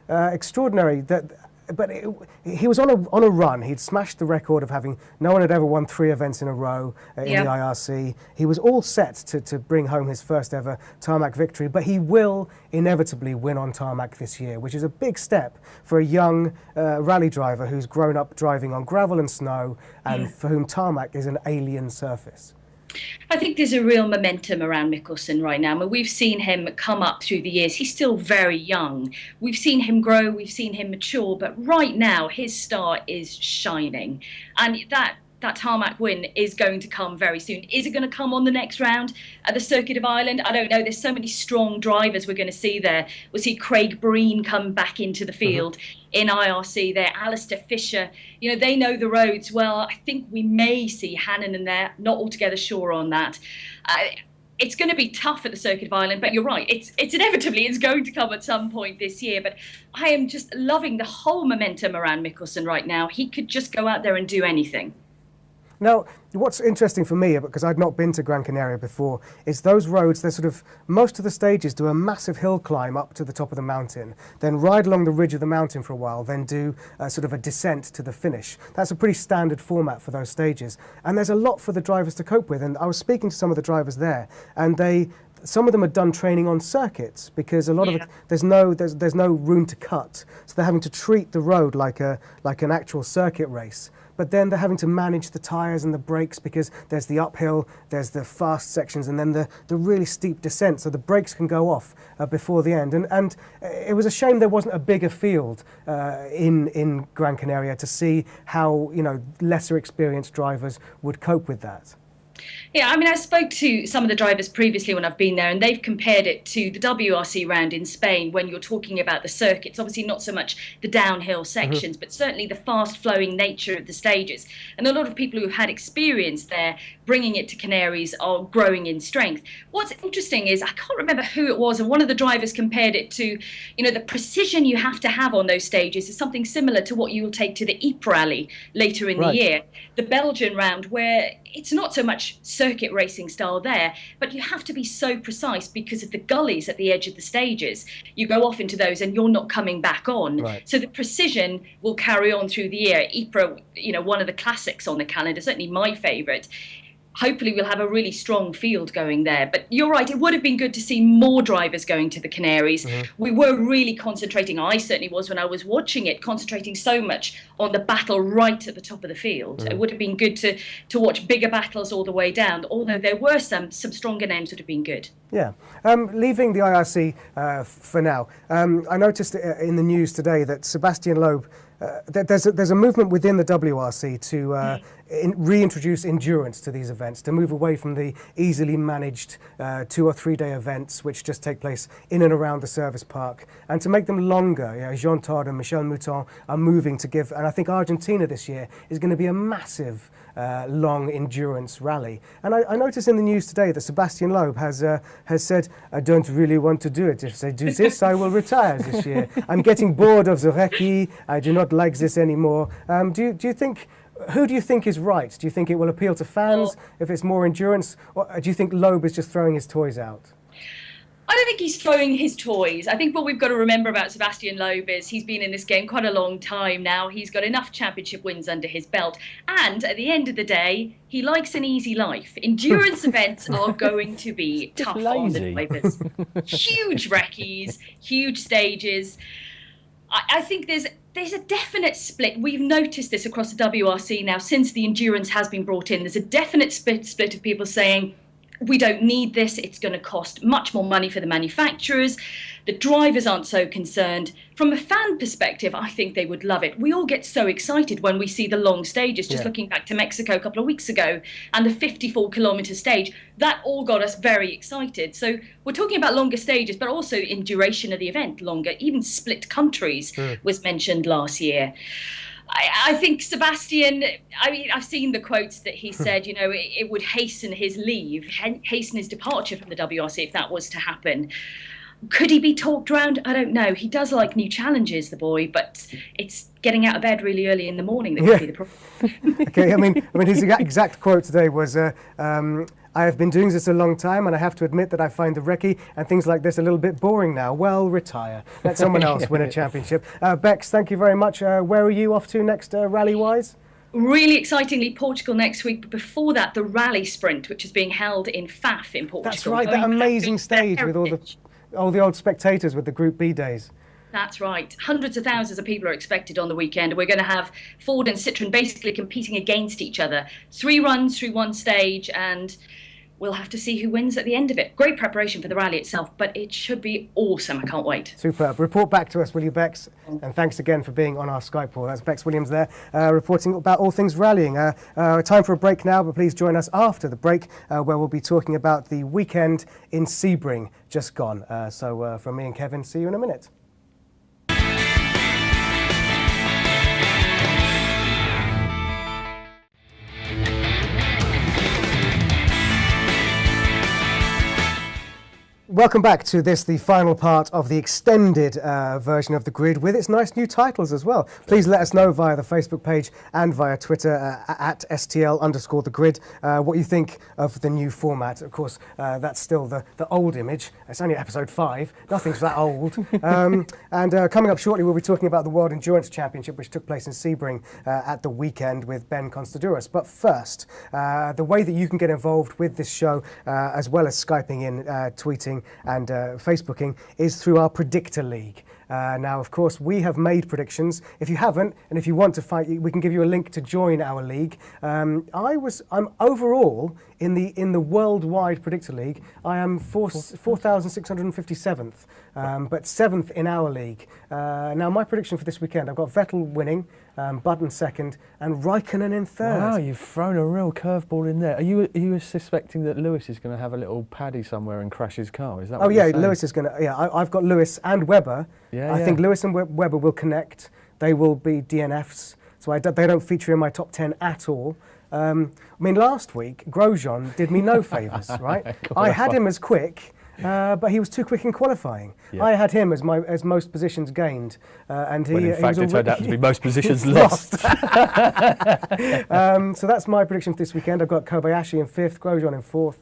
Extraordinary. But he was on a run. He'd smashed the record of having, no one had ever won 3 events in a row in the IRC. He was all set to bring home his first ever tarmac victory, but he will inevitably win on tarmac this year, which is a big step for a young rally driver who's grown up driving on gravel and snow, and for whom tarmac is an alien surface. I think there's a real momentum around Mikkelsen right now. I mean, we've seen him come up through the years. He's still very young. We've seen him grow, we've seen him mature, but right now his star is shining. And that tarmac win is going to come very soon. Is it going to come on the next round at the Circuit of Ireland? I don't know. There's so many strong drivers we're going to see there. We'll see Craig Breen come back into the field in IRC there. Alistair Fisher, you know, they know the roads well. I think we may see Hannon in there. Not altogether sure on that. It's going to be tough at the Circuit of Ireland, but you're right. It's inevitably it's going to come at some point this year. But I am just loving the whole momentum around Mikkelsen right now. He could just go out there and do anything. Now, what's interesting for me, because I'd not been to Gran Canaria before, is those roads, they're sort of, most of the stages do a massive hill climb up to the top of the mountain, then ride along the ridge of the mountain for a while, then do sort of a descent to the finish. That's a pretty standard format for those stages. And there's a lot for the drivers to cope with. And I was speaking to some of the drivers there, and some of them had done training on circuits, because a lot of it, there's no room to cut. So they're having to treat the road like an actual circuit race. But then they're having to manage the tyres and the brakes, because there's the uphill, there's the fast sections, and then the really steep descent, so the brakes can go off before the end. And it was a shame there wasn't a bigger field in Gran Canaria to see how, you know, lesser experienced drivers would cope with that. Yeah, I mean, I spoke to some of the drivers previously when I've been there, and they've compared it to the WRC round in Spain when you're talking about the circuits. Obviously, not so much the downhill sections, but certainly the fast-flowing nature of the stages. And a lot of people who've had experience there bringing it to Canaries are growing in strength. What's interesting is, I can't remember who it was, and one of the drivers compared it to, you know, the precision you have to have on those stages is something similar to what you will take to the Ypres rally later in the year. The Belgian round, where it's not so much circuit racing style there, but you have to be so precise because of the gullies at the edge of the stages. You go off into those and you're not coming back on. So the precision will carry on through the year. Ypres, you know, one of the classics on the calendar, certainly my favourite. Hopefully we'll have a really strong field going there. But you're right, it would have been good to see more drivers going to the Canaries. We were really concentrating, I certainly was when I was watching it, concentrating so much on the battle right at the top of the field. It would have been good to watch bigger battles all the way down, although there were some stronger names would have been good. Yeah. Leaving the IRC for now, I noticed in the news today that Sebastian Loeb, there's a movement within the WRC to reintroduce endurance to these events, to move away from the easily managed 2 or 3 day events which just take place in and around the service park, and to make them longer. You know, Jean Todt and Michel Mouton are moving to give, and I think Argentina this year is going to be a massive long endurance rally. And I noticed in the news today that Sébastien Loeb has said, I don't really want to do it. If they do this, I will retire this year. I'm getting bored of the recce. I do not like this anymore. Do you think, who do you think is right? Do you think it will appeal to fans if it's more endurance? Or do you think Loeb is just throwing his toys out? I don't think he's throwing his toys. I think what we've got to remember about Sébastien Loeb is he's been in this game quite a long time now. He's got enough championship wins under his belt. And at the end of the day, he likes an easy life. Endurance events are going to be tough on the drivers. Huge recce's, huge stages. I think there's a definite split. We've noticed this across the WRC now since the endurance has been brought in. There's a definite split of people saying, we don't need this, it's going to cost much more money for the manufacturers. The drivers aren't so concerned. From a fan perspective, I think they would love it. We all get so excited when we see the long stages, just looking back to Mexico a couple of weeks ago and the 54-kilometre stage. That all got us very excited. So we're talking about longer stages, but also in duration of the event longer. Even split countries was mentioned last year. I think Sébastien, I mean, I've seen the quotes that he said, you know, it would hasten his leave, hasten his departure from the WRC if that was to happen. Could he be talked around? I don't know. He does like new challenges, the boy, but it's getting out of bed really early in the morning that could be the problem. Okay, I mean, his exact quote today was, I have been doing this a long time, and I have to admit that I find the recce and things like this a little bit boring now. Well, retire. Let someone else win a championship. Bex, thank you very much. Where are you off to next, rally-wise? Really excitingly, Portugal next week. But before that, the rally sprint, which is being held in Faf in Portugal. That's right, that amazing stage with all the old spectators with the Group B days. That's right. Hundreds of thousands of people are expected on the weekend. We're going to have Ford and Citroën basically competing against each other. 3 runs through one stage, and we'll have to see who wins at the end of it. Great preparation for the rally itself, but it should be awesome. I can't wait. Superb. Report back to us, will you, Bex? And thanks again for being on our Skype call. That's Bex Williams there, reporting about all things rallying. Time for a break now, but please join us after the break, where we'll be talking about the weekend in Sebring just gone. So from me and Kevin, see you in a minute. Welcome back to this, the final part of the extended version of The Grid with its nice new titles as well. Please let us know via the Facebook page and via Twitter at STL_The Grid what you think of the new format. Of course, that's still the old image. It's only episode 5. Nothing's that old. And coming up shortly, we'll be talking about the World Endurance Championship, which took place in Sebring at the weekend with Ben Constadouros. But first, the way that you can get involved with this show, as well as Skyping in, tweeting, and Facebooking, is through our Predictor League. Now, of course, we have made predictions. If you haven't, and if you want to fight, we can give you a link to join our league. I'm overall in the worldwide Predictor League. I am 4,657th, but 7th in our league. Now, my prediction for this weekend: I've got Vettel winning, Button second, and Raikkonen in third. Wow, you've thrown a real curveball in there. Are you suspecting that Lewis is going to have a little paddy somewhere and crash his car? Is that? Oh yeah, Lewis is going to. Yeah, I've got Lewis and Webber. Yeah, I think Lewis and Webber will connect. They will be DNFs, so they don't feature in my top 10 at all. I mean, last week Grosjean did me no favours, right? I had him as quick, but he was too quick in qualifying. Yeah. I had him as most positions gained, and when in fact it turned out to be most positions lost. So that's my prediction for this weekend. I've got Kobayashi in 5th, Grosjean in 4th,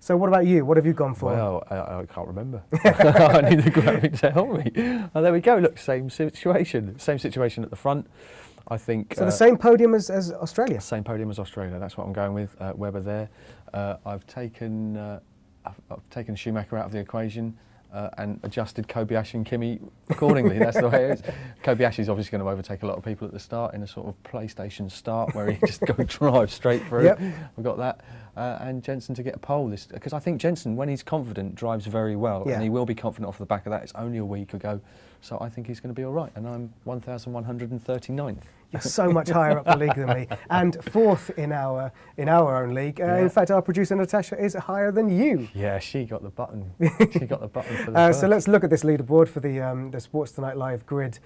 so what about you? What have you gone for? Well, I can't remember. I need the graphic to help me. Oh, there we go. Look, same situation at the front. I think. So the same podium as Australia. Same podium as Australia. That's what I'm going with. Webber there. I've taken Schumacher out of the equation and adjusted Kobayashi and Kimi accordingly. That's the way it is. Kobayashi's obviously going to overtake a lot of people at the start in a sort of PlayStation start where he just go drive straight through. Yep. We've got that. And Jensen to get a pole, because I think Jensen, when he's confident, drives very well, and he will be confident off the back of that. It's only a week ago, so I think he's going to be all right, and I'm 1,139th. You're so much higher up the league than me, and fourth in our own league. In fact, our producer Natasha is higher than you. Yeah, she got the button. She got the button for the So let's look at this leaderboard for the Sports Tonight Live grid.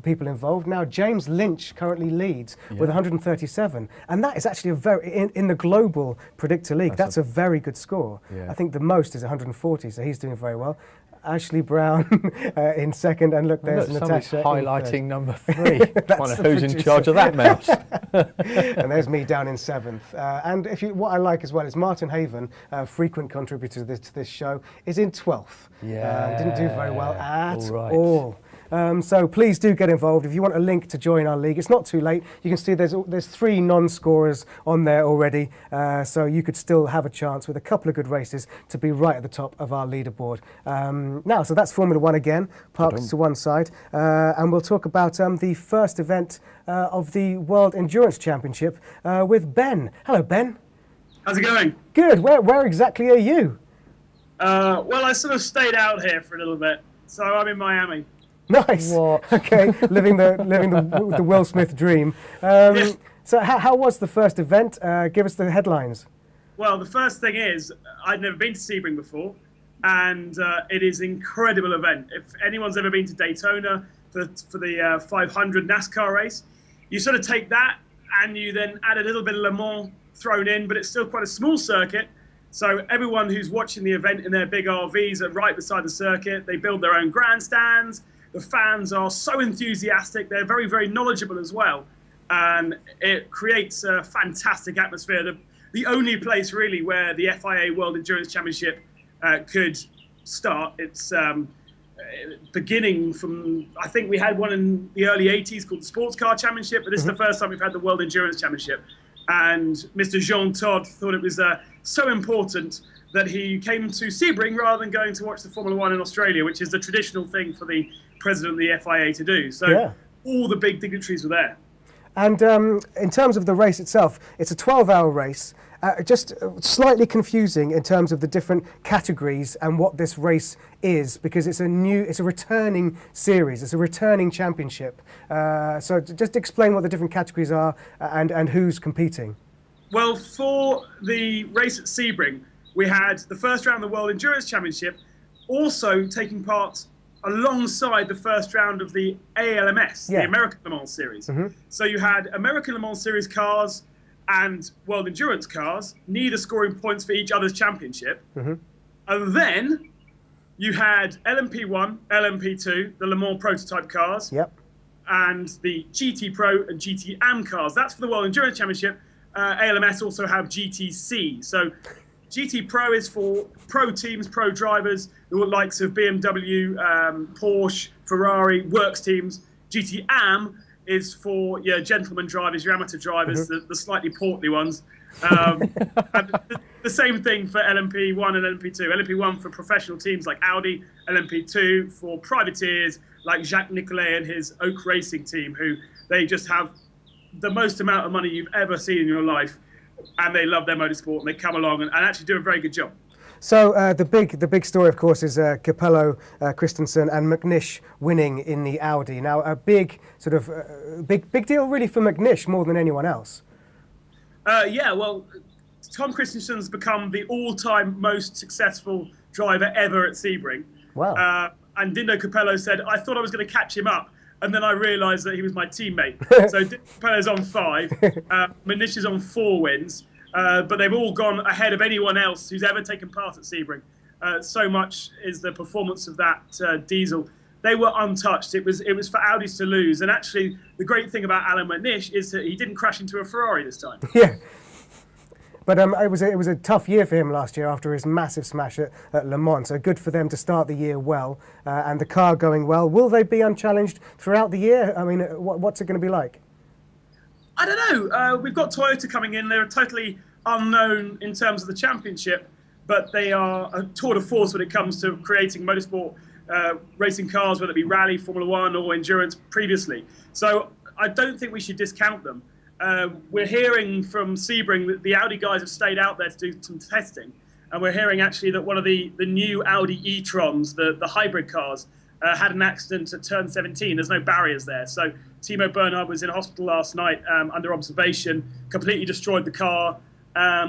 People involved now. James Lynch currently leads with 137, and that is actually a very in the global predictor league. That's a very good score. Yeah. I think the most is 140, so he's doing very well. Ashley Brown in second, and look, there's Natasha highlighting number 3. Who's in charge of that mouse? And there's me down in 7th. And what I like as well is Martin Haven, frequent contributor to this show, is in 12th. Yeah, didn't do very well at all. So please do get involved. If you want a link to join our league, it's not too late. You can see there's 3 non-scorers on there already, so you could still have a chance with a couple of good races to be right at the top of our leaderboard. Now, so that's Formula 1 again, parked to one side, and we'll talk about the first event of the World Endurance Championship with Ben. Hello, Ben. How's it going? Good. Where exactly are you? Well, I sort of stayed out here for a little bit, so I'm in Miami. Nice. What? Okay, living the Will Smith dream. So how was the first event? Give us the headlines. Well, the first thing is, I'd never been to Sebring before, and it is an incredible event. If anyone's ever been to Daytona for the 500 NASCAR race, you sort of take that and you then add a little bit of Le Mans thrown in, but it's still quite a small circuit. So everyone who's watching the event in their big RVs are right beside the circuit. They build their own grandstands. The fans are so enthusiastic. They're very, very knowledgeable as well. And it creates a fantastic atmosphere. The only place really where the FIA World Endurance Championship could start. It's beginning from, I think we had one in the early 80s called the Sports Car Championship, but this is the first time we've had the World Endurance Championship. And Mr. Jean Todt thought it was so important that he came to Sebring rather than going to watch the Formula 1 in Australia, which is the traditional thing for the president of the FIA to do. So all the big dignitaries were there. And in terms of the race itself, it's a 12-hour race. Just slightly confusing in terms of the different categories and what this race is, because it's a returning series, it's a returning championship. So just explain what the different categories are and who's competing. Well, for the race at Sebring, we had the first round of the World Endurance Championship also taking part alongside the first round of the ALMS, the American Le Mans Series. So you had American Le Mans Series cars and World Endurance cars, neither scoring points for each other's championship. And then you had LMP1, LMP2, the Le Mans prototype cars, and the GT Pro and GT Am cars. That's for the World Endurance Championship. ALMS also have GTC. So GT Pro is for pro teams, pro drivers, the likes of BMW, Porsche, Ferrari, works teams. GT Am is for your gentleman drivers, your amateur drivers, the slightly portly ones. And the same thing for LMP1 and LMP2. LMP1 for professional teams like Audi, LMP2 for privateers like Jacques Nicolet and his Oak Racing team, who they just have the most amount of money you've ever seen in your life, and they love their motorsport, and they come along and actually do a very good job. So the big story, of course, is Capello, Christensen, and McNish winning in the Audi. Now, a big sort of big deal, really, for McNish more than anyone else. Yeah, well, Tom Christensen's become the all-time most successful driver ever at Sebring. Wow. And Dindo Capello said, I thought I was going to catch him up, and then I realised that he was my teammate. So Dindo Capello's on 5, McNish is on 4 wins. But they've all gone ahead of anyone else who's ever taken part at Sebring. So much is the performance of that diesel. They were untouched. It was for Audis to lose. And actually, the great thing about Alan McNish is that he didn't crash into a Ferrari this time. Yeah. But it was a tough year for him last year after his massive smash at Le Mans. So good for them to start the year well and the car going well. Will they be unchallenged throughout the year? I mean, what's it going to be like? I don't know. We've got Toyota coming in. They're totally unknown in terms of the championship, but they are a tour de force when it comes to creating motorsport racing cars, whether it be rally, Formula One, or endurance previously. So I don't think we should discount them. We're hearing from Sebring that the Audi guys have stayed out there to do some testing. And we're hearing actually that one of the new Audi e-trons, the hybrid cars, had an accident at turn 17. There's no barriers there. So Timo Bernhard was in hospital last night under observation, completely destroyed the car.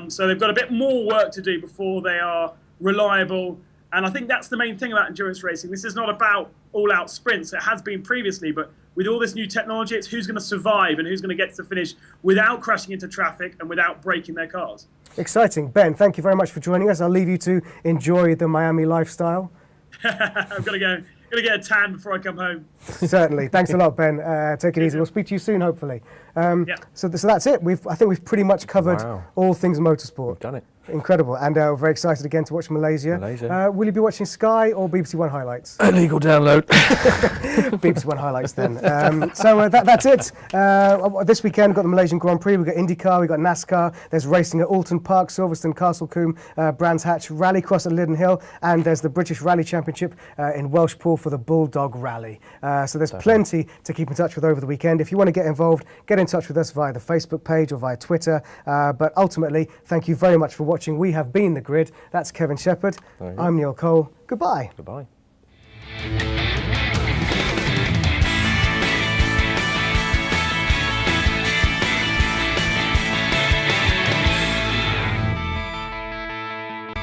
So they've got a bit more work to do before they are reliable. And I think that's the main thing about endurance racing. This is not about all-out sprints. It has been previously, but with all this new technology, it's who's going to survive and who's going to get to the finish without crashing into traffic and without breaking their cars. Exciting. Ben, thank you very much for joining us. I'll leave you to enjoy the Miami lifestyle. I've got to go. Got to get a tan before I come home. Certainly. Thanks a lot, Ben. Take it easy. We'll speak to you soon, hopefully. So that's it. I think we've pretty much covered all things motorsport. We've done it. Incredible. And we're very excited again to watch Malaysia. Will you be watching Sky or BBC One highlights? Illegal download. BBC One highlights then. That's it. This weekend we've got the Malaysian Grand Prix, we've got IndyCar, we've got NASCAR, there's racing at Alton Park, Silverstone, Castlecombe, Brands Hatch, Rallycross at Linden Hill, and there's the British Rally Championship in Welshpool for the Bulldog Rally. So there's plenty to keep in touch with over the weekend. If you want to get involved, get in touch with us via the Facebook page or via Twitter. But ultimately, thank you very much for watching. We have been The Grid. That's Kevin Shepherd. I'm Neil Cole. Goodbye. Goodbye.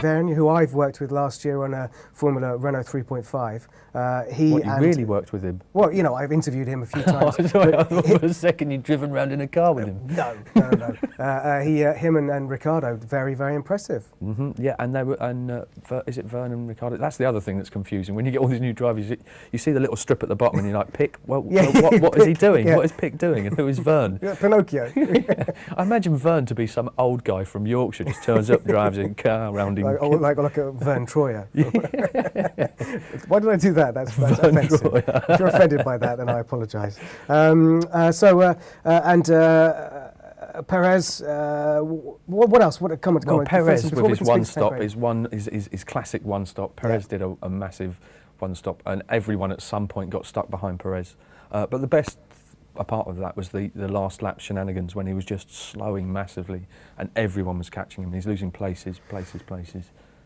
Verne, who I've worked with last year on a Formula Renault 3.5. You really worked with him? Well, you know, I've interviewed him a few times. I thought for a second you'd driven around in a car with him. No. Him and Ricardo, very, very impressive. Yeah, and they were, is it Verne and Ricardo? That's the other thing that's confusing. When you get all these new drivers, you see the little strip at the bottom and you're like, Pick? Well, what is he doing? Yeah. What is Pick doing? And who is Verne? Yeah, Pinocchio. I imagine Verne to be some old guy from Yorkshire, just turns up, drives a car around in... Like a Verne Troyer. Why did I do that? That's offensive. If you're offended by that, then I apologise. Perez, what else? Comment. Perez with his one-stop, his classic one-stop. Perez did a massive one-stop, and everyone at some point got stuck behind Perez. But the best part of that was the last lap shenanigans when he was just slowing massively, and everyone was catching him. He's losing places.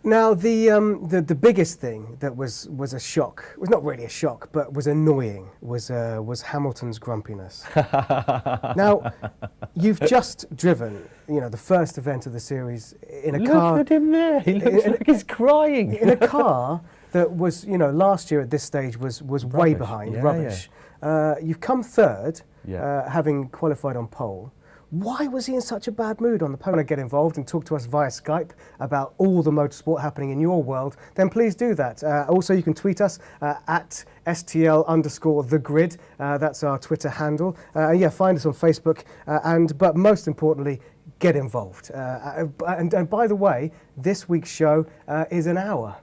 Now, the biggest thing that was a shock, was not really a shock, but was annoying, was Hamilton's grumpiness. Now, you've just driven, the first event of the series in a car. Look at him there. He looks like he's crying. In a car that was, last year at this stage was way behind, rubbish. Yeah. You've come third, having qualified on pole. Why was he in such a bad mood on the pole? Get involved and talk to us via Skype about all the motorsport happening in your world, then please do that. Also, you can tweet us at STL_TheGrid. That's our Twitter handle. Find us on Facebook. But most importantly, get involved. And by the way, this week's show is an hour.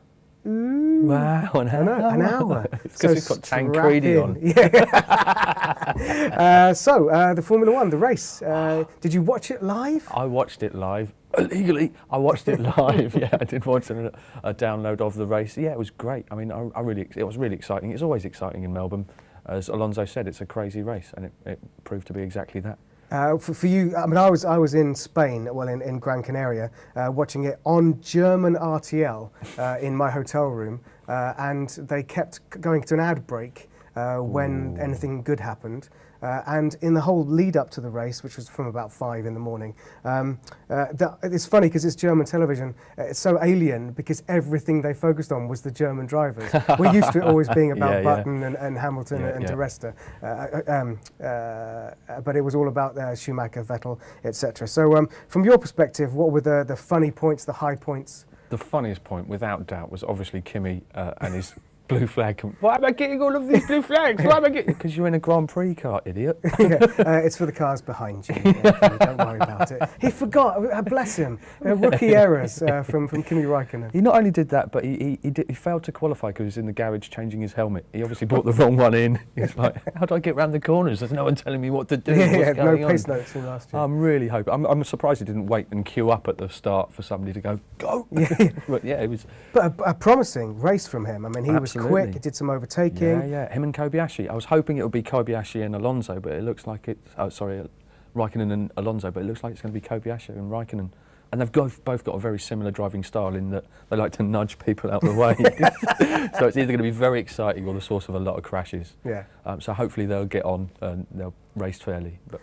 Ooh. Wow, an hour. It's because we've got Tancredi on. The Formula One, the race. Did you watch it live? I watched it live. Illegally, I watched it live. Yeah, I did watch a download of the race. Yeah, it was great. I mean, it was really exciting. It's always exciting in Melbourne. As Alonso said, it's a crazy race, and it proved to be exactly that. For you, I mean, I was in Spain, in Gran Canaria, watching it on German RTL in my hotel room, and they kept going to an ad break when anything good happened. And in the whole lead up to the race, which was from about 5 in the morning, it's funny because it's German television. It's so alien because everything they focused on was the German drivers. We're used to it always being about Button and Hamilton and Di Resta, but it was all about Schumacher, Vettel, etc. So from your perspective, what were the funny points, the high points? The funniest point, without doubt, was obviously Kimi and his blue flag. Why am I getting all of these blue flags? Why am I getting? Because you're in a Grand Prix car, idiot. It's for the cars behind you. Don't worry about it. He forgot. Bless him. Rookie errors from Kimi Räikkönen. He not only did that, but he failed to qualify because he was in the garage changing his helmet. He obviously brought the wrong one in. He's like, how do I get around the corners? There's no one telling me what to do. What's going no pace notes from last year. I'm really hoping. I'm surprised he didn't wait and queue up at the start for somebody to go. But yeah, it was. But a promising race from him. I mean, he was quick. He did some overtaking. Yeah. Him and Kobayashi. I was hoping it would be Kobayashi and Alonso, but it looks like it's... Oh, sorry, Raikkonen and Alonso, but it looks like it's going to be Kobayashi and Raikkonen. And they've both got a very similar driving style in that they like to nudge people out of the way. So it's either going to be very exciting or the source of a lot of crashes. Yeah. So hopefully they'll get on and they'll race fairly. But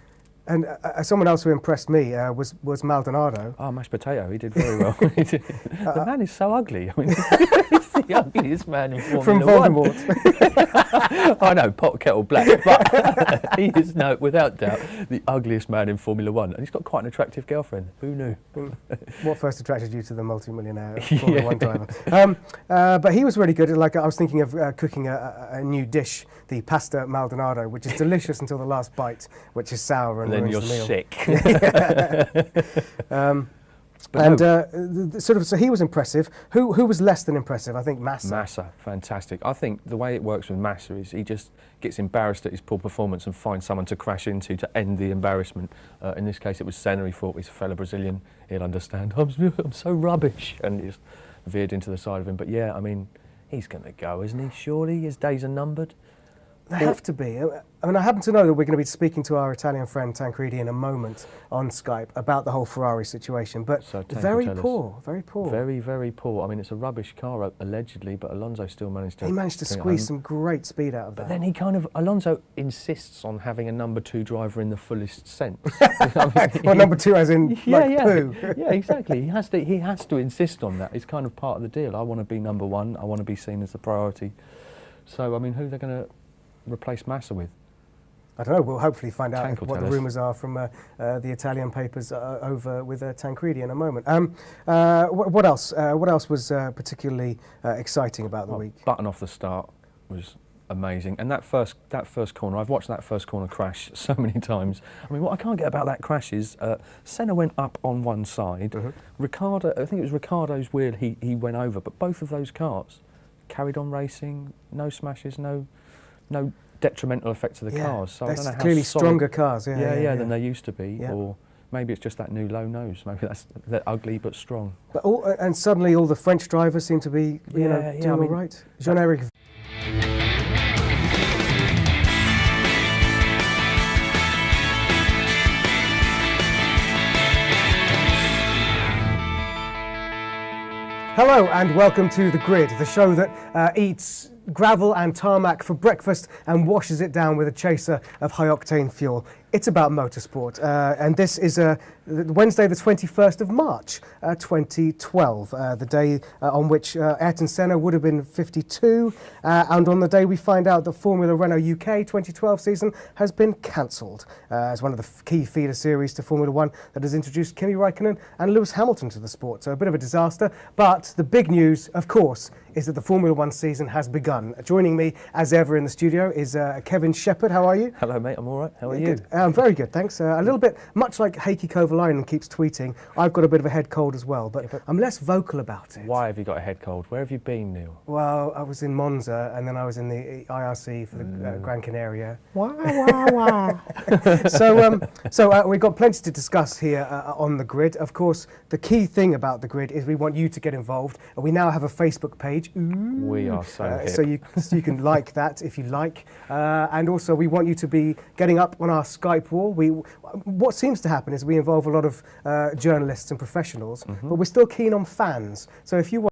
And someone else who impressed me was Maldonado. oh, mashed potato, he did very well. The man is so ugly. I mean, he's the ugliest man in Formula From One. Voldemort. I know, pot kettle black, but he is, without doubt, the ugliest man in Formula One. And he's got quite an attractive girlfriend. Who knew? What first attracted you to the multi-millionaire Formula One driver? But he was really good. Like, I was thinking of cooking a new dish, the pasta Maldonado, which is delicious until the last bite, which is sour and then ruins you're the meal. Sick. So he was impressive. Who was less than impressive? I think Massa. Massa, fantastic. I think the way it works with Massa is he just gets embarrassed at his poor performance and finds someone to crash into to end the embarrassment. In this case, it was Senna. He thought he's a fellow Brazilian. He'll understand. I'm so rubbish, and he just veered into the side of him. But yeah, I mean, he's going to go, isn't he? Surely his days are numbered. They have to be. I mean, I happen to know that we're going to be speaking to our Italian friend Tancredi in a moment on Skype about the whole Ferrari situation, but So very poor. Very, very poor. I mean, it's a rubbish car, allegedly, but Alonso still managed to... He managed to squeeze some great speed out of that. But then Alonso insists on having a number 2 driver in the fullest sense. Well, number 2 as in, poo. Yeah, exactly. He has to insist on that. It's kind of part of the deal. I want to be number 1. I want to be seen as the priority. So, I mean, who are they going to replace Massa with? I don't know. We'll hopefully find out Tank will what the tell us. rumours are from the Italian papers over with Tancredi in a moment. What else? What else was particularly exciting about the week? Button off the start was amazing, and that first corner. I've watched that first corner crash so many times. I mean, what I can't get about that crash is Senna went up on one side. Ricardo, I think it was Ricardo's wheel. He went over, but both of those cars carried on racing. No smashes. No detrimental effect to the cars. So I don't know how clearly solid, stronger cars. Yeah, than they used to be. Yeah. Or maybe it's just that new low nose. Maybe they're ugly but strong. But and suddenly all the French drivers seem to be doing all right. Jean-Eric. Hello and welcome to The Grid, the show that eats gravel and tarmac for breakfast and washes it down with a chaser of high-octane fuel. It's about motorsport, and this is Wednesday the 21st of March 2012, the day on which Ayrton Senna would have been 52, and on the day we find out that Formula Renault UK 2012 season has been cancelled as one of the key feeder series to Formula One that has introduced Kimi Raikkonen and Lewis Hamilton to the sport. So a bit of a disaster, but the big news, of course, is that the Formula One season has begun. Joining me, as ever, in the studio is Kevin Shepherd. How are you? Hello, mate. I'm all right. How are you? Good. Very good, thanks. A little bit, much like Heikki Kovalainen keeps tweeting, I've got a bit of a head cold as well, but I'm less vocal about it. Why have you got a head cold? Where have you been, Neil? Well, I was in Monza, and then I was in the IRC for the Gran Canaria. Wow, wow, wow. So we've got plenty to discuss here on The Grid. Of course, the key thing about The Grid is we want you to get involved. We now have a Facebook page. We are so hip. So you can like that if you like. And also we want you to be getting up on our Skype wall. What seems to happen is we involve a lot of journalists and professionals, but we're still keen on fans. So if you want